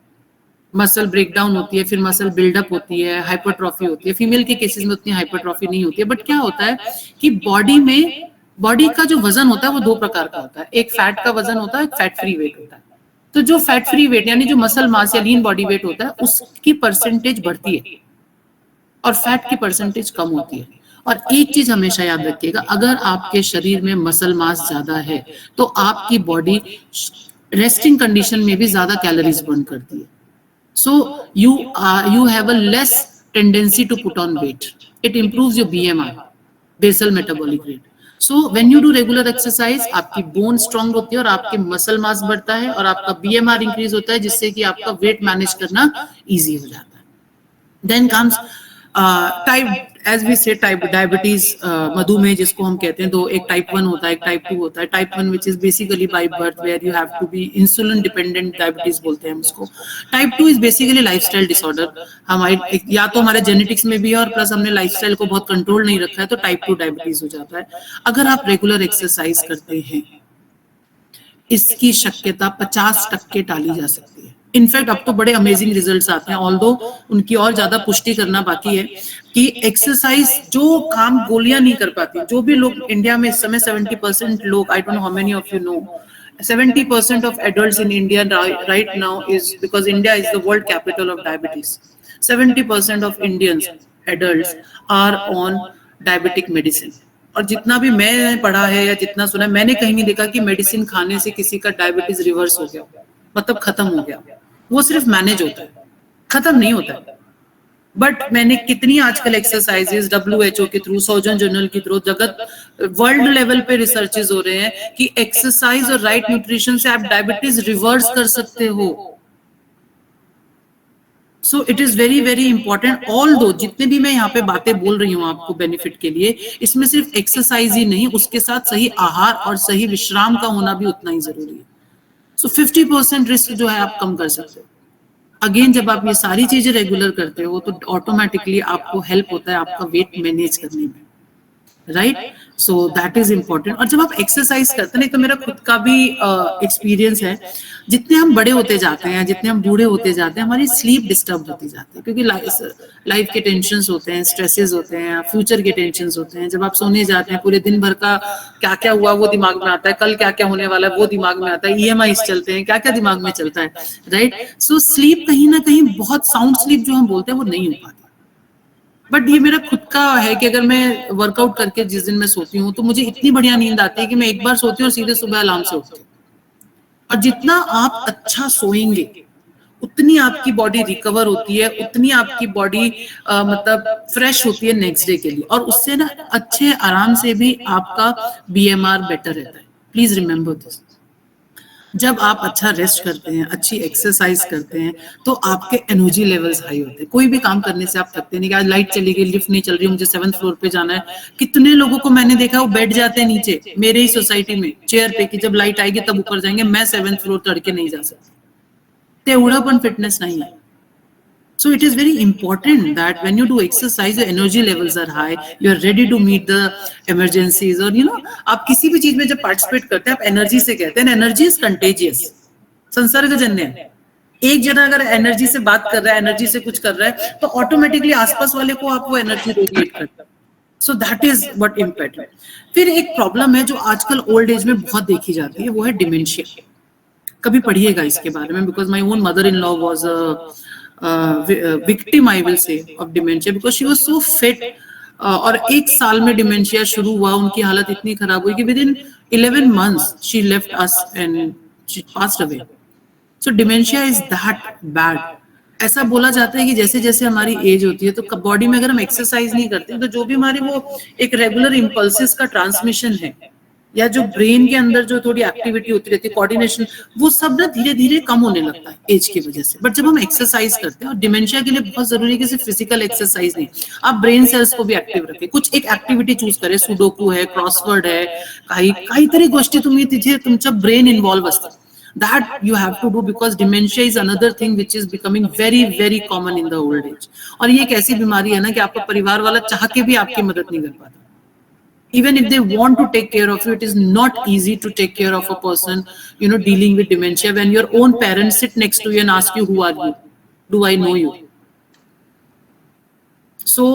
S1: मसल ब्रेकडाउन होती है, फिर मसल बिल्डअप होती है, हाइपरट्रॉफी होती है। फीमेल के केसेस में उतनी हाइपरट्रॉफी नहीं होती है, बट क्या होता है कि बॉडी का जो वजन होता है वो 2 प्रकार का होता है, एक फैट का वजन होता है, एक फैट फ्री वेट होता है। तो जो फैट फ्री वेट यानी जो मसल मास या लीन बॉडी वेट होता है, उसकी परसेंटेज बढ़ती है और फैट की परसेंटेज कम होती है। और एक चीज हमेशा याद रखिएगा, अगर आपके शरीर में मसल मास ज्यादा है तो आपकी बॉडी रेस्टिंग कंडीशन में भी ज्यादा कैलोरीज बर्न करती है। So you have a less tendency to put on weight. It improves your BMI, basal metabolic rate. So when you do regular exercise, आपकी बोन स्ट्रांग होती है और आपके मसल मास बढ़ता है और आपका बीएमआर इंक्रीज होता है, जिससे कि आपका वेट मैनेज करना इजी हो जाता है. Then comes type, as we say type diabetes, मधुमेह जिसको हम कहते हैं. तो एक टाइप 1 होता है, एक टाइप 2 होता है. Type 1 which is basically by birth, where you have to be insulin dependent diabetes बोलते हैं हम उसको. Type 2 is basically lifestyle disorder. हमारे या तो हमारे जेनेटिक्स में भी है और प्लस हमने लाइफस्टाइल को बहुत कंट्रोल नहीं रखा है, तो टाइप 2 डायबिटीज हो जाता है. अगर आप रेगुलर एक्सरसाइज करते हैं, इसकी शक्यता 50% टाली जा सकती है. इनफैक्ट अब तो बड़े अमेजिंग रिजल्ट्स आते हैं, ऑल्दो उनकी और ज्यादा पुष्टि करना बाकी है कि एक्सरसाइज जो काम गोलियां नहीं कर पाती. जो भी लोग इंडिया में इस समय 70% लोग, I don't know how many of you know, 70% of adults in India right now is, because India is the world capital of diabetes, 70% of Indians adults are on diabetic medicine. और जितना भी मैं पढ़ा है या जितना सुना है, मैंने कहीं नहीं देखा कि मेडिसिन खाने से किसी का डायबिटीज रिवर्स हो गया, मतलब खत्म हो गया. वो सिर्फ मैनेज होता है, खत्म नहीं होता है. बट मैंने कितनी आजकल एक्सरसाइजेस WHO के थ्रू, सर्जन जनरल के थ्रू, जगत वर्ल्ड लेवल पे रिसर्चेस हो रहे हैं कि एक्सरसाइज और राइट न्यूट्रिशन से आप डायबिटीज रिवर्स कर सकते हो. So it is very very important. All दो जितने भी मैं यहाँ पे बातें बोल रही हूँ आपको बेनिफिट के लिए, इसमें सिर्फ एक्सरसाइज ही नहीं, उसके साथ सही आहार और सही विश्राम का होना भी उतना ही जरूरी है. सो 50% रिस्क जो है आप कम कर सकते हो. अगेन, जब आप ये सारी चीजें रेगुलर करते हो तो ऑटोमेटिकली आपको हेल्प होता है आपका वेट मैनेज करने में, right. So that is important. और जब आप एक्सरसाइज करते हैं, नहीं तो मेरा खुद का भी एक्सपीरियंस है, जितने हम बड़े होते जाते हैं, जितने हम बूढ़े होते जाते हैं, हमारी स्लीप डिस्टर्ब होती जाती है, क्योंकि लाइफ के टेंशंस होते हैं, स्ट्रेसेस होते हैं, फ्यूचर के टेंशंस होते हैं. जब आप सोने जाते हैं, पूरे दिन भर का क्या क्या हुआ वो दिमाग में आता है, कल क्या क्या होने वाला है वो दिमाग में आता है, EMIs चलते हैं, क्या क्या दिमाग में चलता है, राइट. सो स्लीप कहीं ना कहीं, बहुत साउंड स्लीप जो हम बोलते हैं वो नहीं हो पाती. बट ये मेरा खुद का है कि अगर मैं वर्कआउट करके जिस दिन मैं सोती हूँ तो मुझे इतनी बढ़िया नींद आती है कि मैं एक बार सोती हूँ और सीधे सुबह अलार्म से उठती हूँ. और जितना आप अच्छा सोएंगे उतनी आपकी बॉडी रिकवर होती है, उतनी आपकी बॉडी मतलब फ्रेश होती है नेक्स्ट डे के लिए, और उससे ना अच्छे आराम से भी आपका BMR बेटर रहता है. Please remember this. जब आप अच्छा रेस्ट करते हैं, अच्छी एक्सरसाइज करते हैं, तो आपके एनर्जी लेवल्स हाई होते हैं. कोई भी काम करने से आप थकते नहीं कि आज लाइट चली गई, लिफ्ट नहीं चल रही, मुझे 7th फ्लोर पे जाना है. कितने लोगों को मैंने देखा वो बैठ जाते हैं नीचे, मेरे ही सोसाइटी में चेयर पे, कि जब लाइट आएगी तब ऊपर जाएंगे. मैं 7th फ्लोर तड़के नहीं जा सकती. तेवढा पण फिटनेस नहीं है. So it is very important that when you do exercise, your energy levels are high, you are ready to meet the emergencies, और आप किसी भी चीज में जब पार्टिसिपेट करते हैं, आप एनर्जी से कहते हैं. एनर्जी इज कंटेजियस, संसर्गजन्य है. एक जना अगर एनर्जी से बात कर रहा है, एनर्जी से कुछ कर रहा है, तो ऑटोमेटिकली आसपास वाले को आप वो एनर्जी रेडिएट करते हैं. सो दैट इज व्हाट इम्पोर्टेंट. फिर एक प्रॉब्लम है जो आजकल ओल्ड एज में बहुत देखी जाती है, वो है डिमेंशिया. कभी पढ़िएगा इसके बारे में, because my own mother in law was victim, I will say, of dementia, because she was so fit. और एक साल में डिमेंशिया शुरू हुआ, उनकी हालत इतनी खराब हुई कि within 11 months she left us and she passed away. So dementia is that bad. ऐसा बोला जाता है कि जैसे जैसे हमारी एज होती है तो बॉडी में अगर हम एक्सरसाइज नहीं करते तो जो भी हमारी वो एक रेगुलर इम्पल्सिस का ट्रांसमिशन है, या जो ब्रेन के अंदर जो थोड़ी एक्टिविटी होती रहती है, कोऑर्डिनेशन, वो सब ना धीरे धीरे कम होने लगता है एज की वजह से. बट जब हम एक्सरसाइज करते हैं, और डिमेंशिया के लिए बहुत जरूरी है कि सिर्फ फिजिकल एक्सरसाइज नहीं, आप ब्रेन सेल्स को भी एक्टिव रखें. कुछ एक एक्टिविटी चूज करें, सुडोकू है, क्रॉसवर्ड है, काहीतरी गोष्टी तुम्ही तिथे तुमचं ब्रेन इन्वॉल्व असतं. That you have to do, because dementia is another thing which is becoming very very common in the old age. और ये एक ऐसी बीमारी है ना कि आपका परिवार वाला चाह के भी आपकी मदद नहीं कर पाता. Even if they want to take care of you, it is not easy to take care of a person, dealing with dementia, when your own parents sit next to you and ask you, who are you? Do I know you? So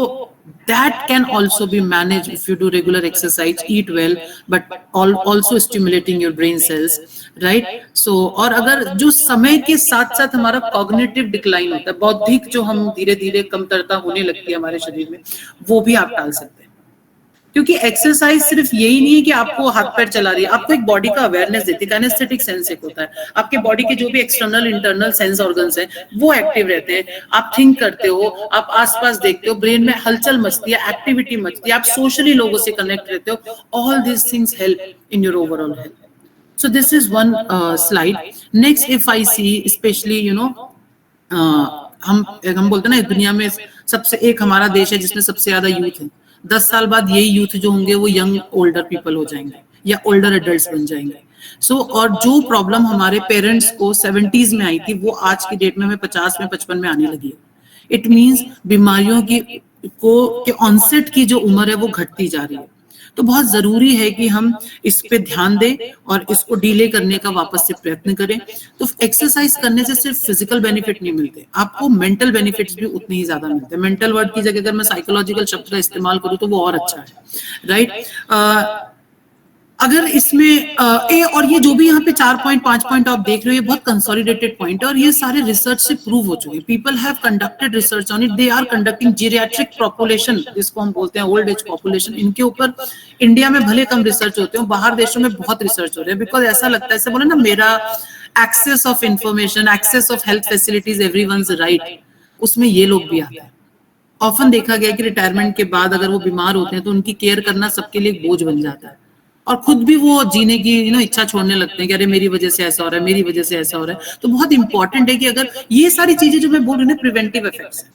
S1: that can also be managed if you do regular exercise, eat well, but also stimulating your brain cells, right? So, और अगर जो समय के साथ साथ हमारा cognitive decline होता है, बौद्धिक जो हम धीरे धीरे कमतरता होने लगती है हमारे शरीर में, वो भी आप टाल सकते हैं. क्योंकि एक्सरसाइज सिर्फ यही नहीं है कि आपको हाथ पैर चला रही है, आपको एक बॉडी का अवेयरनेस देती है, काइनेस्थेटिक सेंस एक होता है, आपके बॉडी के जो भी एक्सटर्नल इंटरनल सेंस ऑर्गन्स हैं वो एक्टिव रहते हैं, आप थिंक करते हो, आप आसपास देखते हो, ब्रेन में हलचल मचती है, एक्टिविटी मचती है, आप सोशली लोगों से कनेक्ट रहते हो, all this things help in your overall health. So this is one slide. Next, if I see, especially हम बोलते हैं ना दुनिया में सबसे एक हमारा देश है जिसमें सबसे ज्यादा यूथ है. 10 साल बाद यही यूथ जो होंगे वो यंग ओल्डर पीपल हो जाएंगे या ओल्डर एडल्ट्स बन जाएंगे. सो और जो प्रॉब्लम हमारे पेरेंट्स को 70s में आई थी वो आज की डेट में हमें 50 में 55 में आने लगी है. इट मीन्स बीमारियों के ऑनसेट की जो उम्र है वो घटती जा रही है. तो बहुत जरूरी है कि हम इस पे ध्यान दें और इसको डीले करने का वापस से प्रयत्न करें. तो एक्सरसाइज करने से सिर्फ फिजिकल बेनिफिट नहीं मिलते, आपको मेंटल बेनिफिट्स भी उतने ही ज्यादा मिलते हैं. मेंटल वर्ड की जगह अगर मैं साइकोलॉजिकल शब्द का इस्तेमाल करूं तो वो और अच्छा है, राइट. अगर इसमें और ये जो भी यहाँ पे 4 पॉइंट 5 पॉइंट आप देख रहे हो ये बहुत कंसोलिडेटेड पॉइंट है और ये सारे रिसर्च से प्रूव हो चुके हैं. People have conducted research on it. They are conducting geriatric population, जिसको हम बोलते हैं ओल्ड एज पॉपुलेशन. इनके ऊपर इंडिया में भले कम रिसर्च होते हो, बाहर देशों में बहुत रिसर्च हो रहे हैं. बिकॉज ऐसा लगता है, ऐसे बोले ना, मेरा access of information, access of health facilities, everyone's right, उसमें ये लोग भी आते हैं. ऑफन देखा गया कि रिटायरमेंट के बाद अगर वो बीमार होते हैं तो उनकी केयर करना सबके लिए एक बोझ बन जाता है और खुद भी वो जीने की इच्छा छोड़ने लगते हैं कि अरे मेरी वजह से ऐसा हो रहा है, मेरी वजह से ऐसा हो रहा है. तो बहुत इंपॉर्टेंट है कि अगर ये सारी चीजें जो मैं बोल रही हूँ प्रिवेंटिव इफेक्ट्स है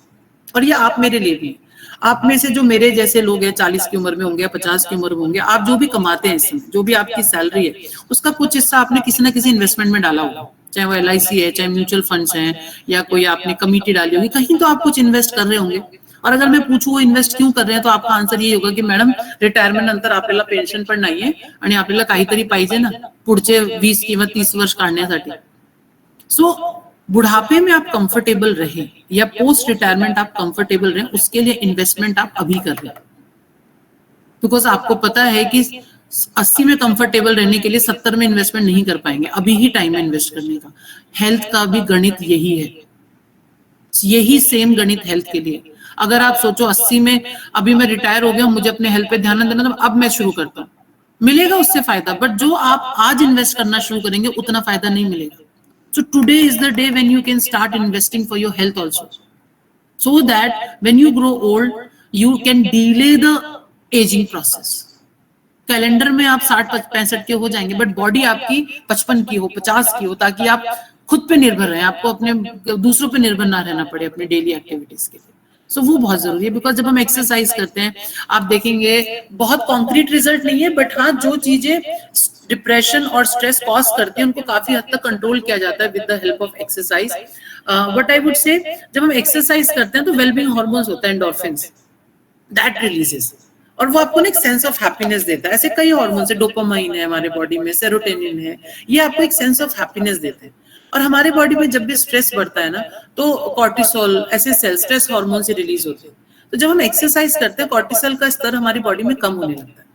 S1: और ये आप मेरे लिए भी, आप में से जो मेरे जैसे लोग हैं 40 की उम्र में होंगे या 50 की उम्र में होंगे, आप जो भी कमाते हैं इसमें, जो भी आपकी सैलरी है उसका कुछ हिस्सा आपने किसी ना किसी इन्वेस्टमेंट में डाला होगा, चाहे वो LIC है, चाहे म्यूचुअल फंड्स हैं या कोई आपने कमिटी डाली होगी, कहीं तो आप कुछ इन्वेस्ट कर रहे होंगे. और अगर मैं पूछूं वो इन्वेस्ट क्यों कर रहे हैं तो आपका आंसर ये होगा की मॅडम रिटायरमेंट नंतर आपल्याला पेन्शन पण नाहीये आणि आपल्याला काहीतरी पाहिजे ना पुढचे 20 किंवा 30 वर्ष काढण्यासाठी. सो बुढ़ापे में आप कंफर्टेबल रहे या पोस्ट रिटायरमेंट आप कंफर्टेबल रहे, उसके लिए इन्वेस्टमेंट आप अभी कर रहे हैं. बिकॉज आपको पता है कि 80 में कंफर्टेबल रहने के लिए 70 में इन्वेस्टमेंट नहीं कर पाएंगे, अभी ही टाइम है इन्वेस्ट करने का. हेल्थ का भी गणित यही है, यही सेम गणित हेल्थ के लिए. अगर आप सोचो 80 में अभी मैं रिटायर हो गया हूं, मुझे अपने हेल्थ पे ध्यान देना, तो अब मैं शुरू करता हूं, मिलेगा उससे फायदा, बट जो आप आज इन्वेस्ट करना शुरू करेंगे उतना फायदा नहीं मिलेगा. So today is the day when you can start investing for your health also, so that when you grow old you can delay the aging process. Calendar में आप 60-65 के हो जाएंगे बट बॉडी आपकी 55 की हो, 50 की हो, ताकि आप खुद पे निर्भर रहें, आपको अपने दूसरों पे निर्भर ना रहना पड़े अपने डेली एक्टिविटीज के लिए. सो वो बहुत जरूरी है. बिकॉज जब हम एक्सरसाइज करते हैं आप देखेंगे बहुत कॉन्क्रीट रिजल्ट नहीं है, बट हाँ जो चीजें डिप्रेशन और स्ट्रेस कॉज करती हैं उनको काफी हद तक कंट्रोल किया जाता है with the help of exercise. But I would say जब हम एक्सरसाइज करते हैं तो वेलबींग हार्मोन्स होता है एंडोर्फिन्स, दैट रिलीजेस, और वो आपको एक सेंस ऑफ हैप्पीनेस देता है. ऐसे कई हार्मोन्स है, डोपामाइन है हमारे बॉडी में, सेरोटोनिन है, ये आपको एक सेंस ऑफ हैप्पीनेस देते हैं. और हमारे बॉडी में जब भी स्ट्रेस बढ़ता है ना तो कॉर्टिसोल, ऐसे सेल स्ट्रेस हार्मोन से रिलीज होते हैं. तो जब हम एक्सरसाइज करते हैं कॉर्टिसोल का स्तर हमारी बॉडी में कम होने लगता है.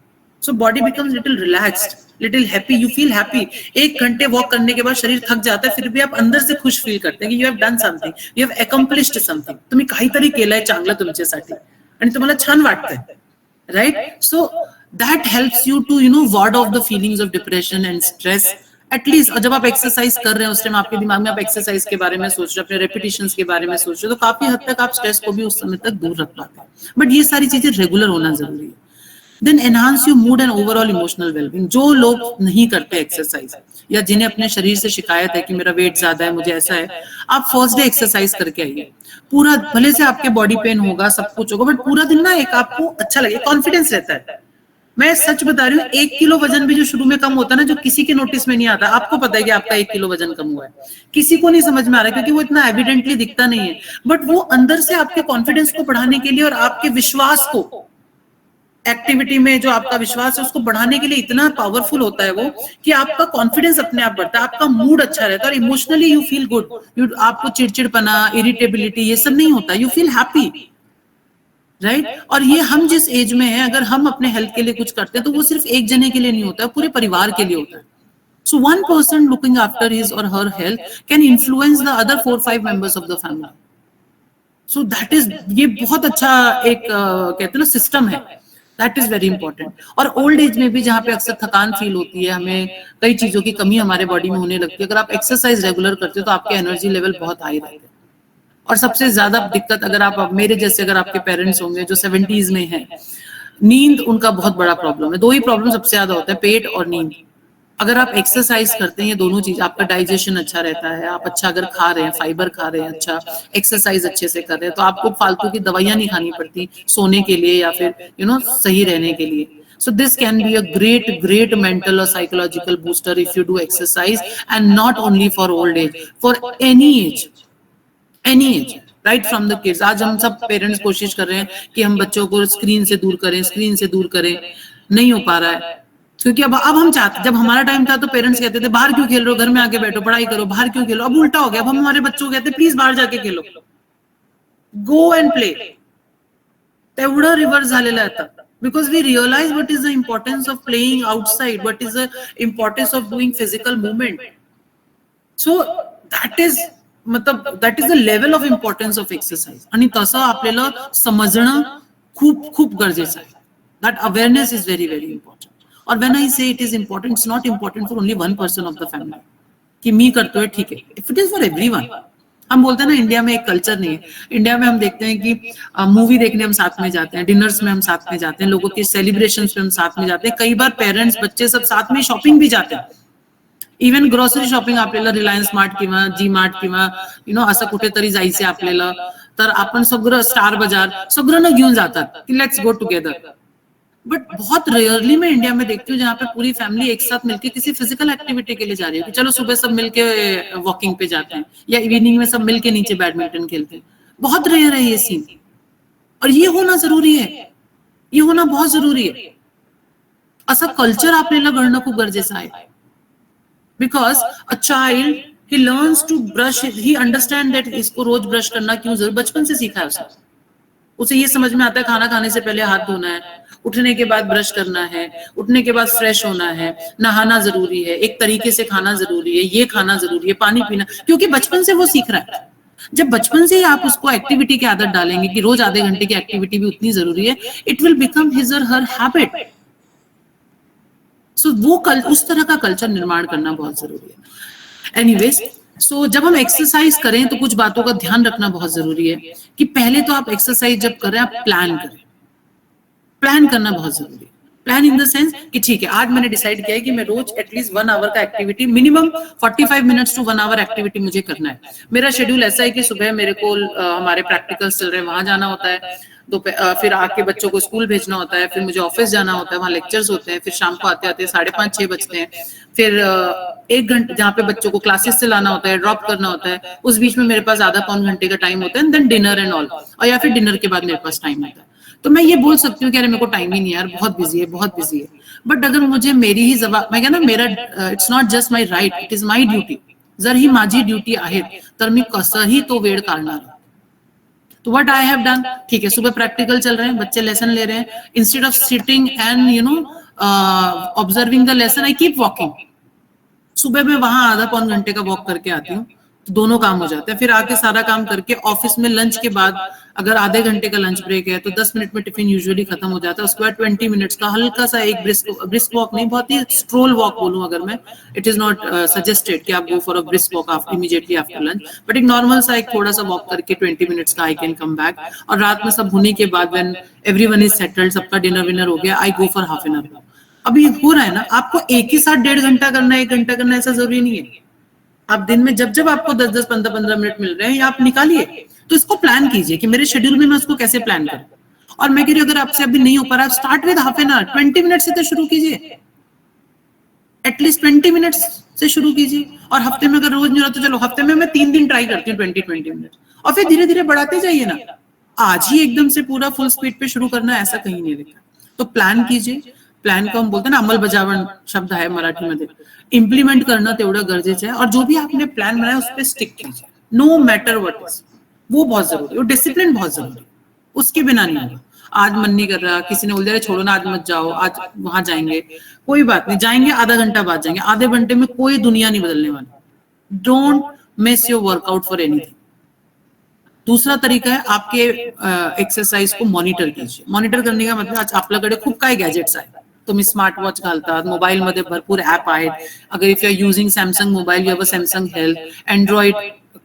S1: So body becomes little relaxed, little happy, you feel happy. 1 घंटे वॉक करने के बाद शरीर थक जाता है, फिर भी आप अंदर से खुश फील करते हैं कि you have done something, you have accomplished something, तुम्ही काहीतरी केलंय चांगलं तुमच्यासाठी आणि तुम्हाला छान वाटतंय, right. So that helps you to ward off the feelings of depression and stress. At least जब आप एक्सरसाइज कर रहे हैं उस टाइम आपके दिमाग में आप एक्सरसाइज के बारे में सोच रहे हो, अपने रेपिटेशंस के बारे में सोच रहे हो, तो काफी हद तक आप स्ट्रेस को भी उस समय तक दूर रख पाते हैं. बट ये सारी चीजें रेगुलर होना जरूरी है. Then enhance your mood and overall emotional wellbeing. जो लोग नहीं करते एक्सरसाइज या जिन्हें अपने शरीर से शिकायत है कि मेरा वेट ज्यादा है, मुझे ऐसा है, आप फर्स्ट डे एक्सरसाइज करके आइए. पूरा भले से आपके बॉडी पेन होगा, सब कुछ होगा, बट पूरा दिन ना एक आपको अच्छा लगे, कॉन्फिडेंस रहता है. मैं सच बता रही हूँ, 1 किलो वजन भी जो शुरू में कम होता है ना, जो किसी के नोटिस में नहीं आता, आपको पता है कि आपका 1 किलो वजन कम हुआ है, किसी को नहीं समझ में आ रहा है क्योंकि वो इतना एविडेंटली दिखता नहीं है, बट वो अंदर से आपके कॉन्फिडेंस को बढ़ाने के लिए और आपके विश्वास को, एक्टिविटी में जो आपका विश्वास है उसको बढ़ाने के लिए इतना पावरफुल होता है वो कि आपका कॉन्फिडेंस अपने आप बढ़ता है, आपका मूड अच्छा रहता है और इमोशनली यू फील गुड. आपको चिड़चिड़पना, इरिटेबिलिटी ये सब नहीं होता, यू फील हैप्पी, राइट. और ये हम जिस एज में है, अगर हम अपने हेल्थ के लिए कुछ करते हैं तो वो सिर्फ एक जने के लिए नहीं होता है, पूरे परिवार के लिए होता है. So 1 person looking after his or her health can influence the other 4-5 members of the family. So that is, ये बहुत अच्छा एक कहते हैं ना सिस्टम है. That is very important. और ओल्ड एज में भी जहाँ पे अक्सर थकान फील होती है, हमें कई चीजों की कमी हमारे बॉडी में होने लगती है, अगर आप एक्सरसाइज रेगुलर करते हो तो आपके एनर्जी लेवल बहुत हाई रहते हैं। और सबसे ज्यादा दिक्कत, अगर आप मेरे जैसे अगर आपके पेरेंट्स होंगे जो 70s में हैं, नींद उनका बहुत बड़ा प्रॉब्लम है। दो ही प्रॉब्लम सबसे ज्यादा होता है, पेट और नींद। अगर आप एक्सरसाइज करते हैं, ये दोनों चीज, आपका डाइजेशन अच्छा रहता है, आप अच्छा अगर खा रहे हैं, फाइबर खा रहे हैं, अच्छा एक्सरसाइज अच्छे से कर रहे हैं, तो आपको फालतू की दवाइयां नहीं खानी पड़ती सोने के लिए या फिर सही रहने के लिए। So this can be a great mental or psychological booster if you do exercise, and not only for old age, for any age, right from the kids. आज हम सब पेरेंट्स कोशिश कर रहे हैं कि हम बच्चों को स्क्रीन से दूर करें, नहीं हो पा रहा है, क्योंकि अब हम चाहते, जब हमारा टाइम था तो पेरेंट्स कहते थे बाहर क्यों खेल रहे हो, घर में आके बैठो, पढ़ाई करो, बाहर क्यों खेलो। अब उल्टा हो गया, अब हम हमारे बच्चों को कहते हैं प्लीज बाहर जाके खेलो, गो एंड प्ले। तेवढं रिव्हर्स झालेलं आहे आता, because we realize what is the importance of playing outside, what is the importance of doing physical movement. So that is the level of importance of exercise. आणि तसं आपल्याला समजणं खूप गरजेचं आहे. That awareness is very important. और when I say it is important, it's not important for only one person of the family कि मी करतोय ठीक है, if it is for everyone. हम बोलते हैं ना, इंडिया में एक कल्चर नहीं है। इंडिया में हम देखते हैं कि मूवी देखने हम साथ में जाते हैं, डिनर्स में हम साथ में जाते हैं, लोगों के सेलिब्रेशंस में हम साथ में जाते हैं, कई बार पेरेंट्स बच्चे सब साथ में शॉपिंग भी जाते हैं। इवन ग्रोसरी शॉपिंग आपल्याला रिलायन्स मार्ट किंवा जी मार्ट किंवा असं कुठेतरी जायचं आपल्याला, तर आपण सगळं स्टार बाजार सगळं घेऊन जातात की लेट्स गो टुगेदर। बट बहुत रेयरली मैं इंडिया में देखती हूँ जहाँ पे पूरी फैमिली एक साथ मिलकर किसी फिजिकल एक्टिविटी के लिए जा रही है कि चलो सुबह सब मिलके वॉकिंग पे जाते हैं या इवनिंग में सब मिलके नीचे बैडमिंटन खेलते हैं। बहुत रेयर है ये सीन, और ये होना जरूरी है, ये होना बहुत जरूरी है। असं कल्चर आपल्याला घडणं खूप गरजेचं आहे। Because a child he learns to brush, he understand that इसको रोज ब्रश करना क्यों जरूरी, बचपन से सीखा है उसे ये समझ में आता है खाना खाने से पहले हाथ धोना है, उठने के बाद ब्रश करना है, उठने के बाद फ्रेश होना है, नहाना जरूरी है, एक तरीके से खाना जरूरी है, ये खाना जरूरी है, पानी पीना, क्योंकि बचपन से वो सीख रहा है। जब बचपन से ही आप उसको एक्टिविटी की आदत डालेंगे कि रोज आधे घंटे की एक्टिविटी भी उतनी जरूरी है, it will become his or her habit. सो वो उस तरह का कल्चर निर्माण करना बहुत जरूरी है। एनीवेज, सो जब हम एक्सरसाइज करें तो कुछ बातों का ध्यान रखना बहुत जरूरी है कि पहले तो आप एक्सरसाइज जब कर रहे हैं आप प्लान करें। प्लान करना बहुत जरूरी है। प्लान इन द सेंस कि ठीक है, आज मैंने डिसाइड किया है कि मैं रोज एटलीस्ट 1 आवर का activity, minimum 45 minutes to 1 hour activity मुझे करना है। मेरा शेड्यूल ऐसा है कि सुबह मेरे को हमारे प्रैक्टिकल्स चल रहे हैं, वहां जाना होता है, फिर आके बच्चों को स्कूल भेजना होता है, फिर मुझे ऑफिस जाना होता है, वहां लेक्चर्स होते हैं, फिर शाम को आते आते 5:30-6 बजते हैं, फिर 1 घंटे जहाँ पे बच्चों को क्लासेस से लाना होता है, ड्रॉप करना होता है, उस बीच में मेरे पास आधा पौन घंटे का टाइम होता है, देन डिनर एंड ऑल, और या फिर डिनर के बाद मेरे पास टाइम होता है। तो मैं ये बोल सकती हूँ कि अरे मेरे को टाइम ही नहीं है यार, बहुत बिजी है। बट अगर मुझे मेरी ही जबान, मैं कहना मेरा, it's not just my right, it is my duty. जर ही माझी ड्यूटी आहे तर मी कसंही तो वेळ काढणार। तो व्हाट आई हैव डन, ठीक है, सुबह प्रैक्टिकल चल रहे हैं, बच्चे लेसन ले रहे हैं, instead of sitting and observing the lesson, I keep walking. सुबह में वहां आधा पौन घंटे का वॉक करके आती हूँ, तो दोनों काम हो जाते हैं। फिर आके सारा काम करके ऑफिस में लंच के बाद अगर आधे घंटे का लंच ब्रेक है तो 10 मिनट में टिफिन यूजुअली खत्म हो जाता है। उसके बाद 20 मिनट्स का हल्का सा एक ब्रिस्क वॉक नहीं, बहुत ही स्ट्रोल वॉक बोलूं अगर मैं, इट इज नॉट सजेस्टेड कि आप go for a brisk walk after immediately after lunch, but एक नॉर्मल सा एक थोड़ा सा वॉक करके 20 मिनट्स का आई कैन कम बैक। और रात में सब होने के बाद व्हेन एवरीवन इज सेटल्ड, सबका डिनर विनर हो गया, I go for half an hour. अभी हो रहा है ना, आपको एक ही साथ 1.5 घंटा करना है, 1 घंटा करना है, ऐसा जरूरी नहीं है। आप दिन में जब आपको 10-10, 15-15 मिनट मिल रहे हैं, या आप निकालिए, तो इसको प्लान कीजिए कि मेरे शेड्यूल में मैं उसको कैसे प्लान करूं। और मैं कह रही हूँ अगर आपसे अभी नहीं हो पा रहा, start with half an our, 20 minute से तो शुरू कीजिए, एटलीस्ट 20 मिनट्स से शुरू कीजिए। और हफ्ते में अगर रोज नहीं हो रहा तो चलो हफ्ते में मैं 3 दिन ट्राई करती हूँ 20 मिनट, और फिर धीरे धीरे बढ़ाते जाइए ना। आज ही एकदम से पूरा फुल स्पीड पे शुरू करना, ऐसा कहीं नहीं लिखा। तो प्लान कीजिए, प्लान को हम बोलते हैं ना, अंमलबजावण शब्द है मराठी मध्ये, इम्प्लीमेंट करना तेवढं गरजेचं है। और जो भी आपने प्लान बनाया उस पर स्टिक कीजिए, नो मैटर व्हाट इज, वो बहुत जरूरी है। और डिसिप्लिन बहुत जरूरी है, उसके बिना नहीं होगा। आज मन नहीं कर रहा, किसी ने बोल दिया छोड़ो ना आज मत जाओ, आज वहां जाएंगे, कोई बात नहीं, जाएंगे आधा घंटा बाद जाएंगे, आधे घंटे में कोई दुनिया नहीं बदलने वाली। Don't miss your workout for anything. दुसरा तरीका आहे आपके एक्सरसाइज को मॉनिटर कीजिए. मॉनिटर करणे का मतलब आज आपल्याकडे खूप काय गॅजेट्स आहेत. तुम्ही स्मार्ट वॉच घालतात, मोबाईलमध्ये भरपूर ऍप आहेत. अगर if you are using Samsung mobile, you have a Samsung health, Android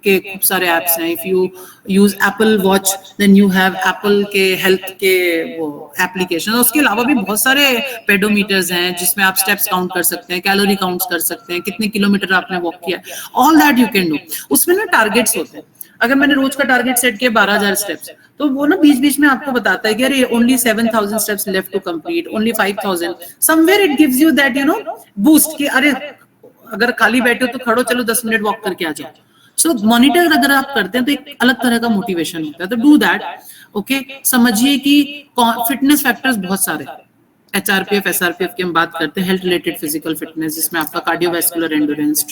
S1: के खूप सारे एप्स हैं. If you use Apple watch then you have Apple के हेल्थ के वो एप्लीकेशन. उसके अलावा भी बहुत सारे पेडोमीटर्स हैं जिसमें आप स्टेप्स काउंट कर सकते हैं, कैलोरी काउंट कर सकते हैं, कितने किलोमीटर आपने वॉक किया. All that you can do. उसमें ना टारगेट्स होते हैं. अगर मैंने रोज का टारगेट सेट किया 12,000 स्टेप्स, तो वो ना बीच बीच में आपको बताता है कि अरे only 7,000 steps left to complete, only 5,000. Somewhere it gives you that boost कि अरे अगर खाली बैठे हो तो खड़ो, चलो 10 मिनट वॉक करके आ जाओ. सो मॉनिटर अगर आप करते हैं तो एक अलग तरह का मोटिवेशन होता है. तो डू दैट. ओके, समझिए कि फिटनेस फैक्टर्स बहुत सारे. HRPF, SRPF की हम बात करते हैं, हेल्थ रिलेटेड फिजिकल फिटनेस, जिसमें आपका cardiovascular endurance,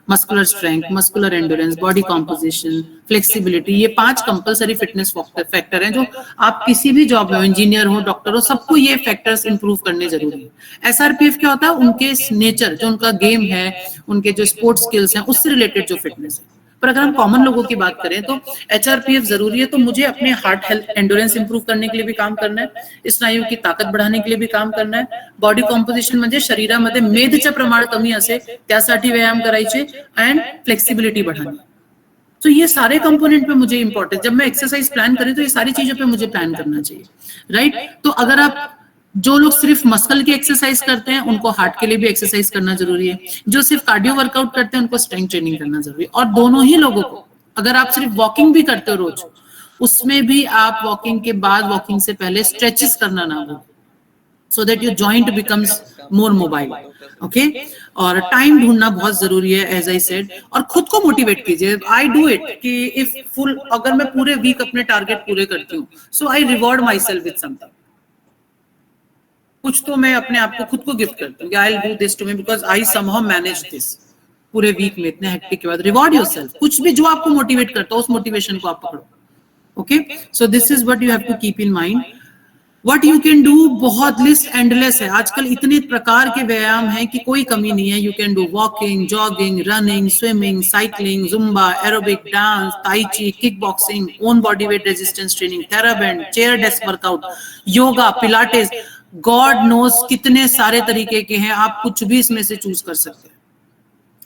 S1: muscular endurance, body composition, flexibility, ये 5 कंपलसरी फिटनेस फैक्टर हैं जो आप किसी भी जॉब में हो, इंजीनियर हो, डॉक्टर हो, सबको ये फैक्टर्स इंप्रूव करने जरूरी है. SRPF क्या होता है? उनके नेचर, जो उनका गेम है, उनके जो स्पोर्ट्स स्किल्स हैं, उससे रिलेटेड जो फिटनेस है. पर अगर हम कॉमन लोगों की बात करें तो HRPF जरूरी है. तो मुझे अपने हार्ट हेल्थ एंडोरेंस इंप्रूव करने के लिए भी काम करना है, स्नायू की ताकद बढ़ाने के लिए भी काम करना है, बॉडी कॉम्पोजिशन म्हणजे शरीरामध्ये मेदचं प्रमाण कमी असेल त्यासाठी व्यायाम करायचे, एंड फ्लेक्सिबिलिटी बढ़ानी. तो ये सारे कंपोनेंट पे मुझे इंपॉर्टेंट, जब मैं एक्सरसाइज प्लान करी तो ये सारी चीजों पे मुझे प्लान करना चाहिए. राइट. तो अगर आप, जो लोग सिर्फ मसल की एक्सरसाइज करते हैं उनको हार्ट के लिए भी एक्सरसाइज करना जरूरी है. जो सिर्फ कार्डियो वर्कआउट करते हैं उनको स्ट्रेंथ ट्रेनिंग करना जरूरी है. और दोनों ही लोगों को, अगर आप सिर्फ वॉकिंग भी करते हो रोज, उसमें भी आप वॉकिंग के बाद, वॉकिंग से पहले स्ट्रेचेस करना ना भूलें, so that your joint becomes more mobile. Okay, और टाइम ढूंढना बहुत जरूरी है, एज आई सेड. और खुद को मोटिवेट कीजिए. आई डू इट कि इफ फुल, अगर मैं पूरे वीक अपने टारगेट पूरे करती हूँ, so I reward myself with something. कुछ तो मैं अपने आप को खुद को गिफ्ट करती हूँ कि I will do this to me because I somehow manage this. पूरे वीक में इतने हेक्टिक के बाद रिवॉर्ड योरसेल्फ. कुछ भी जो आपको मोटिवेट करता है उस मोटिवेशन को आप पकड़ो. Okay, so this is what you have to keep in mind. What you can do, बहुत लिस्ट एंडलेस है. आजकल इतने प्रकार के व्यायाम हैं कि कोई कमी नहीं है. You can do walking, jogging, running, swimming, cycling, Zumba, aerobic, dance, ताई ची, kick boxing, own body weight resistance training, TheraBand, chair desk workout, yoga, Pilates, God knows कितने सारे तरीके के हैं. आप कुछ भी इसमें से चूज कर सकते हैं.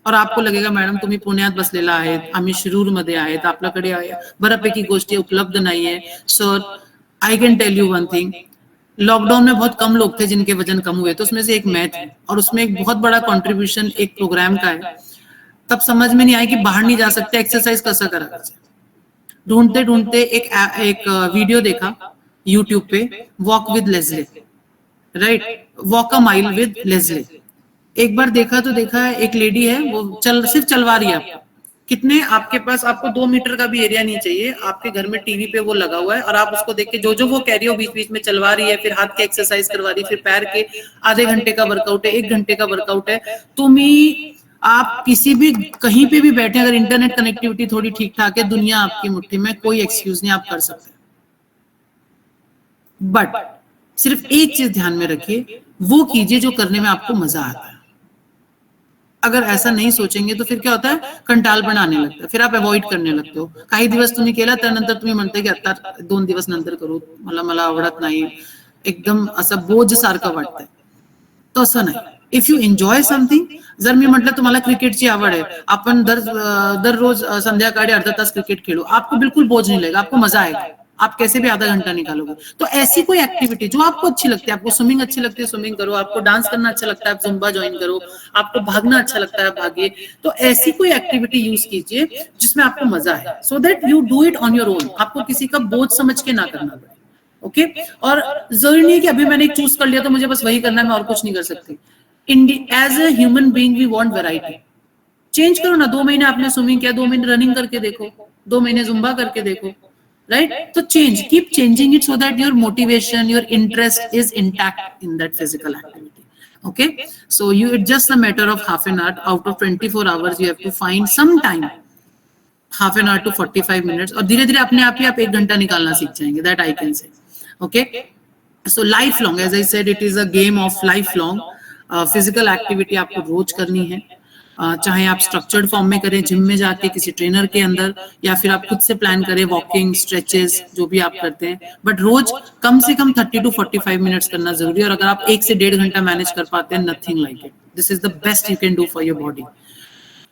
S1: और आपको लगेगा मॅडम तुम्ही पुण्यात बसलेला आहेत, आम्ही शिरूरमध्ये आहेत, आपल्याकडे बऱ्यापैकी गोष्टी उपलब्ध नाहीये. Sir, I can tell you one thing, lockdown में बहुत कम लोग थे जिनके वजन कम हुए, तो उसमें से एक मैं थी. और उसमें एक बहुत बड़ा कंट्रीब्यूशन एक प्रोग्राम का है. तब समझ में नहीं आया कि बाहर नहीं जा सकते, एक्सरसाइज कसं करायचं. ढूंढते ढूंढते एक वीडियो देखा यूट्यूब पे, walk with Leslie. Right, walk a mile with Leslie. एक बार देखा तो देखा, एक लेडी है, वो सिर्फ चलवा रही है आपको. कितने आपके पास, आपको 2 मीटर का भी एरिया नहीं चाहिए. आपके घर में टीवी पे वो लगा हुआ है और आप उसको देख के जो जो वो कह रही हो बीच बीच में चलवा रही है, फिर हाथ के एक्सरसाइज करवा रही है, फिर पैर के आधे घंटे का वर्कआउट है, 1 घंटे का वर्कआउट है. आप किसी भी कहीं पे भी बैठे, अगर इंटरनेट कनेक्टिविटी थोड़ी ठीक ठाक है, दुनिया आपकी मुट्ठी में, कोई एक्सक्यूज नहीं, आप कर सकते. बट सिर्फ एक चीज ध्यान में रखिए, वो कीजिए जो करने में आपको मजा आता है. अगर ऐसा नहीं सोचेंगे तो फिर क्या होता है, कंटाळपणा आने लगता है, फिर आप अवॉइड करने लगते हो. काही दिवस तुम्ही केला, त्यानंतर तुम्ही म्हणताय की आता 2 दिवस नंतर करू, मला आवडत नाही, एकदम असं बोझ सारखं वाटतंय. तसं नाही. इफ यू एन्जॉय समथिंग, जर मी म्हटलं तुम्हाला क्रिकेटची आवड आहे, आपण दररोज संध्याकाळी अर्धा तास क्रिकेट खेळू, आपको बिल्कुल बोझ नहीं लगेगा, आपको मजा आएगा. आप कैसे भी आधा घंटा निकालोगे. तो ऐसी कोई एक्टिविटी जो आपको अच्छी लगती है, आपको स्विमिंग अच्छी लगती है स्विमिंग करो, आपको डांस करना अच्छा लगता है आप जुम्बा ज्वाइन करो, आपको भागना अच्छा लगता है भागिए. तो ऐसी कोई एक्टिविटी यूज कीजिए जिसमें आपको मजा है, सो that you do it on your own. आपको किसी का बोझ समझ के ना करना पड़े. ओके, और जरूरी नहीं है कि अभी मैंने एक चूज कर लिया तो मुझे बस वही करना है, मैं और कुछ नहीं कर सकती. As a human being we want variety. Change करो ना. 2 महीने आपने स्विमिंग किया, 2 महीने रनिंग करके देखो, 2 महीने जुम्बा करके देखो. Right? So keep changing it so that your motivation, your interest is intact in that physical activity. Okay? So it's just a matter of half an hour. Out of 24 hours, you have to find some time, half an hour to 45 minutes. और धीरे धीरे अपने आप ही आप 1 घंटा निकालना सीख जाएंगे. That I can say. Okay? So lifelong, as I said, it is a game of lifelong. Physical activity आपको रोज करनी है. चाहे आप स्ट्रक्चर्ड फॉर्म में करें जिम में जाके किसी ट्रेनर के अंदर, या फिर आप खुद से प्लान करें वॉकिंग स्ट्रेचेस जो भी आप करते हैं, बट रोज कम से कम 30 to 45 मिनट्स करना जरूरी है। और अगर आप 1 से 1.5 घंटा मैनेज कर पाते हैं, nothing like it, this is the best you can do for your body.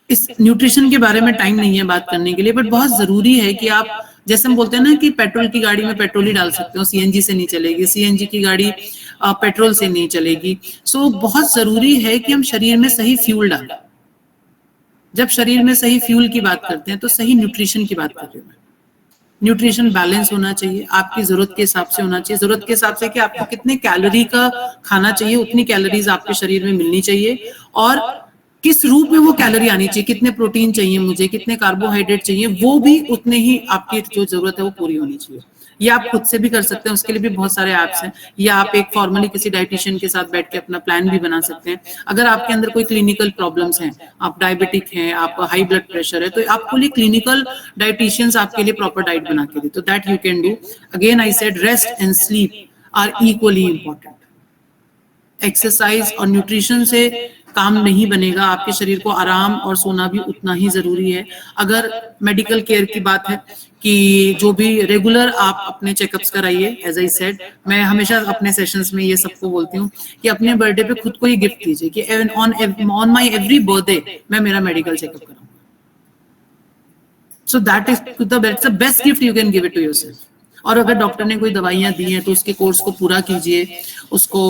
S1: इस न्यूट्रिशन के बारे में टाइम नहीं है बात करने के लिए, बट बहुत जरूरी है कि आप, जैसे हम बोलते हैं ना कि पेट्रोल की गाड़ी में पेट्रोल ही डाल सकते हो, सीएनजी से नहीं चलेगी, सीएनजी की गाड़ी पेट्रोल से नहीं चलेगी। सो बहुत जरूरी है कि हम शरीर में सही फ्यूल डालें। जब शरीर में सही फ्यूल की बात करते हैं तो सही न्यूट्रिशन की बात कर रहे हैं। न्यूट्रिशन बैलेंस होना चाहिए, आपकी जरूरत के हिसाब से होना चाहिए। जरूरत के हिसाब से कि आपको कितने कैलोरी का खाना चाहिए, उतनी कैलोरीज आपके शरीर में मिलनी चाहिए, और किस रूप में वो कैलोरी आनी चाहिए, कितने प्रोटीन चाहिए मुझे, कितने कार्बोहाइड्रेट चाहिए, वो भी उतने ही आपकी जो जरूरत है वो पूरी होनी चाहिए। ये आप खुद से भी कर सकते हैं, उसके लिए भी बहुत सारे ऐप्स हैं, या आप एक फॉर्मली किसी डाइटिशियन के साथ बैठ के अपना प्लान भी बना सकते हैं। अगर आपके अंदर कोई क्लिनिकल प्रॉब्लम्स हैं, आप डायबिटिक हैं, आपका हाई ब्लड प्रेशर है, तो आपको लिए क्लिनिकल डाइटिशियंस आपके लिए प्रॉपर डाइट बना के दे, तो that you can do. Again I said rest and sleep are equally important. Exercise और न्यूट्रिशन से काम नहीं बनेगा, आपके शरीर को आराम और सोना भी उतना ही जरूरी है। अगर मेडिकल केयर की बात है कि जो भी रेगुलर आप अपने चेकअप्स कराइए, एज आई सेड, मैं हमेशा अपने सेशंस में ये सबको बोलती हूँ कि अपने बर्थडे पे खुद को ही गिफ्ट कीजिए कि ऑन माई एवरी बर्थडे मैं मेरा मेडिकल चेकअप कराऊंगा। So that is the best gift you can give it to yourself. और अगर डॉक्टर ने कोई दवाइयां दी हैं तो उसके कोर्स को पूरा कीजिए, उसको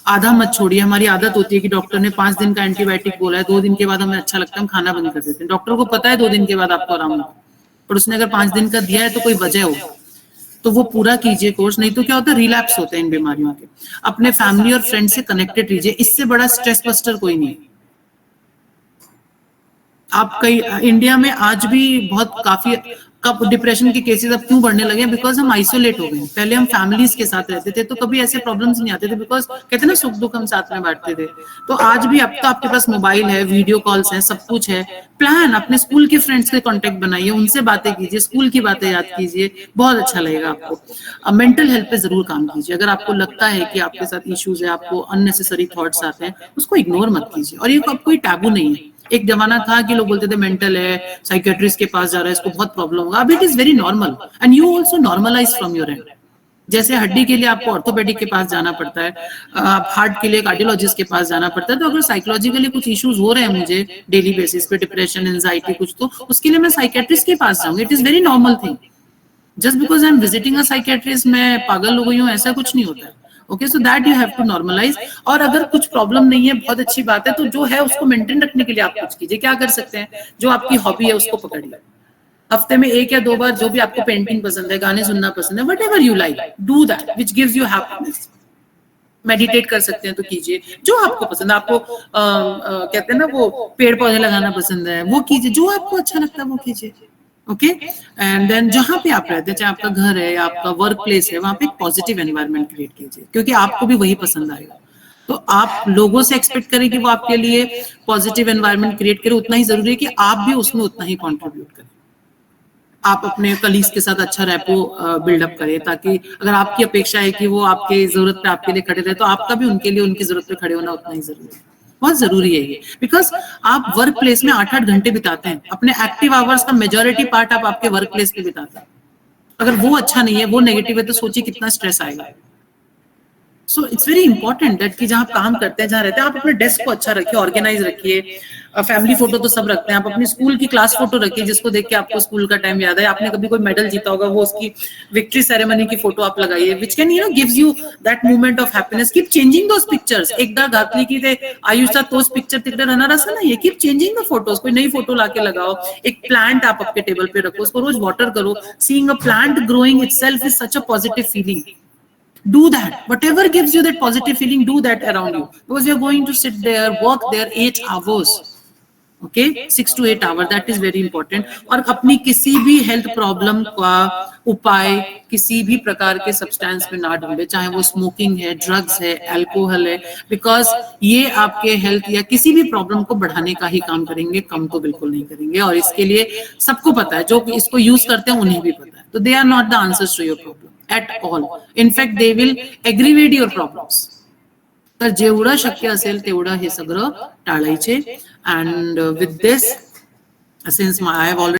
S1: आधा मत छोड़िए। हमारी आदत होती है कि डॉक्टर ने 5 दिन का एंटीबायोटिक बोला है, 2 दिन के बाद हमें अच्छा लगता है, हम खाना बंद कर देते हैं। डॉक्टर को पता है 2 दिन के बाद आपको आराम होगा, पर उसने अगर 5 दिन का दिया है तो कोई वजह हो, तो वो पूरा कीजिए कोर्स। नहीं तो क्या होता है, रिलैप्स होते हैं इन बीमारियों के। अपने फैमिली और फ्रेंड से कनेक्टेड रहिए, इससे बड़ा स्ट्रेस बस्टर कोई नहीं है। आप कई इंडिया में आज भी बहुत काफी कब डिप्रेशन के केसेस अब क्यों बढ़ने लगे, बिकॉज हम आइसोलेट हो गए। पहले हम फैमिलीज के साथ रहते थे तो कभी ऐसे प्रॉब्लम्स नहीं आते थे, बिकॉज कहते हैं ना सुख दुख हम साथ में बांटते थे। तो आज भी अब तो आपके पास मोबाइल है, वीडियो कॉल्स हैं, सब कुछ है। प्लान अपने स्कूल के फ्रेंड्स से कांटेक्ट बनाइए, उनसे बातें कीजिए, स्कूल की बातें याद कीजिए, बहुत अच्छा लगेगा आपको। मेंटल हेल्थ पे जरूर काम कीजिए। अगर आपको लगता है कि आपके साथ इश्यूज है, आपको अननेसेसरी थॉट्स आते हैं, उसको इग्नोर मत कीजिए। और ये कोई टैबू नहीं है। एक जमाना था कि लोग बोलते थे मेंटल है, साइकेट्रिस्ट के पास जा रहा है, इसको बहुत प्रॉब्लम होगा। अब it is very normal and you also normalize from your end. जैसे हड्डी के लिए आपको ऑर्थोपेडिक के पास जाना पड़ता है, हार्ट के लिए कार्डियोलॉजिस्ट के पास जाना पड़ता है, तो अगर साइकोलॉजिकली कुछ इश्यूज हो रहे हैं मुझे डेली बेसिस पे, डिप्रेशन, एंजाइटी कुछ, तो उसके लिए मैं साइकेट्रिस्ट के पास जाऊंगी। It is very normal thing. Just because I am visiting a psychiatrist मैं पागल हो गई हूँ, ऐसा कुछ नहीं होता है। Okay, so that you have to normalize. और अगर कुछ प्रॉब्लम नहीं है, बहुत अच्छी बात है, तो जो है उसको मेंटेन रखने के लिए आप कुछ कीजिए। क्या कर सकते हैं, जो आपकी हॉबी है उसको पकड़िए। हफ्ते में 1 या 2 बार जो भी आपको पेंटिंग पसंद है, गाने सुनना पसंद है, what ever you like, do that which gives you happiness. Meditate कर सकते हैं तो कीजिए, जो आपको पसंद है। आपको कहते हैं ना वो पेड़ पौधे लगाना पसंद है, वो कीजिए। जो आपको अच्छा लगता है वो कीजिए। ओके, एंड देन जहां पे आप रहते हैं, चाहे आपका घर है या आपका वर्क प्लेस है, वहां पे एक पॉजिटिव एनवायरनमेंट क्रिएट कीजिए, क्योंकि आपको भी वही पसंद आएगा। तो आप लोगों से एक्सपेक्ट करें कि वो आपके लिए पॉजिटिव एनवायरनमेंट क्रिएट करें, उतना ही जरूरी है कि आप भी उसमें उतना ही कॉन्ट्रीब्यूट करें। आप अपने कलीग्स के साथ अच्छा रैपो बिल्डअप करें, ताकि अगर आपकी अपेक्षा है कि वो आपके जरूरत पे आपके लिए खड़े रहे, तो आपका भी उनके लिए उनकी जरूरत पे खड़े होना उतना ही जरूरी है। बहुत जरूरी है ये, बिकॉज आप वर्क प्लेस में 8-8 घंटे बिताते हैं। अपने एक्टिव आवर्स का मेजोरिटी पार्ट आप आपके वर्क प्लेस पे बिताते हैं। अगर वो अच्छा नहीं है, वो नेगेटिव है, तो सोचिए कितना स्ट्रेस आएगा। So it's very important that कि जहाँ काम करते हैं, जहाँ रहते हैं, आप अपने डेस्क को अच्छा रखिए, ऑर्गेनाइज रखिए। फैमिली फोटो तो सब रखते हैं, आप अपनी स्कूल की क्लास फोटो रखिए, जिसको देख के आपको स्कूल का टाइम याद है। आपने कभी कोई मेडल जीता होगा, वो उसकी विक्ट्री सेरेमनी की फोटो आप लगाइए, which can gives you that moment of happiness. Keep changing those pictures. एकदा घातली की ते आयुष्यात तोच पिक्चर तिकडे राहणार असं नाहीये। कीप चेंजिंग द फोटोज, कोई नई फोटो लाके लगाओ। एक प्लांट आप आपके टेबल पे रखो, उसको रोज वाटर करो। Seeing a plant growing itself is such a positive feeling. Do that. Whatever gives you that positive feeling, do that around you. Because you're going to sit there, work there 8 hours. Okay? 6 to 8 hours. That is very important. और अपनी किसी भी health problem का उपाय किसी भी प्रकार के सब्सटेंस में ना ढूंढे, चाहे वो स्मोकिंग है, ड्रग्स है, अल्कोहल है, बिकॉज ये आपके हेल्थ या किसी भी प्रॉब्लम को बढ़ाने का ही काम करेंगे, कम तो बिल्कुल नहीं करेंगे। और इसके लिए सबको पता है, जो इसको यूज करते हैं उन्हें भी पता है। तो they are not the answers to your problem at all. In fact, they will aggravate your problems. तर जेवढं शक्य असेल तेवढं हे सगळं टाळायचे And with this, since I have already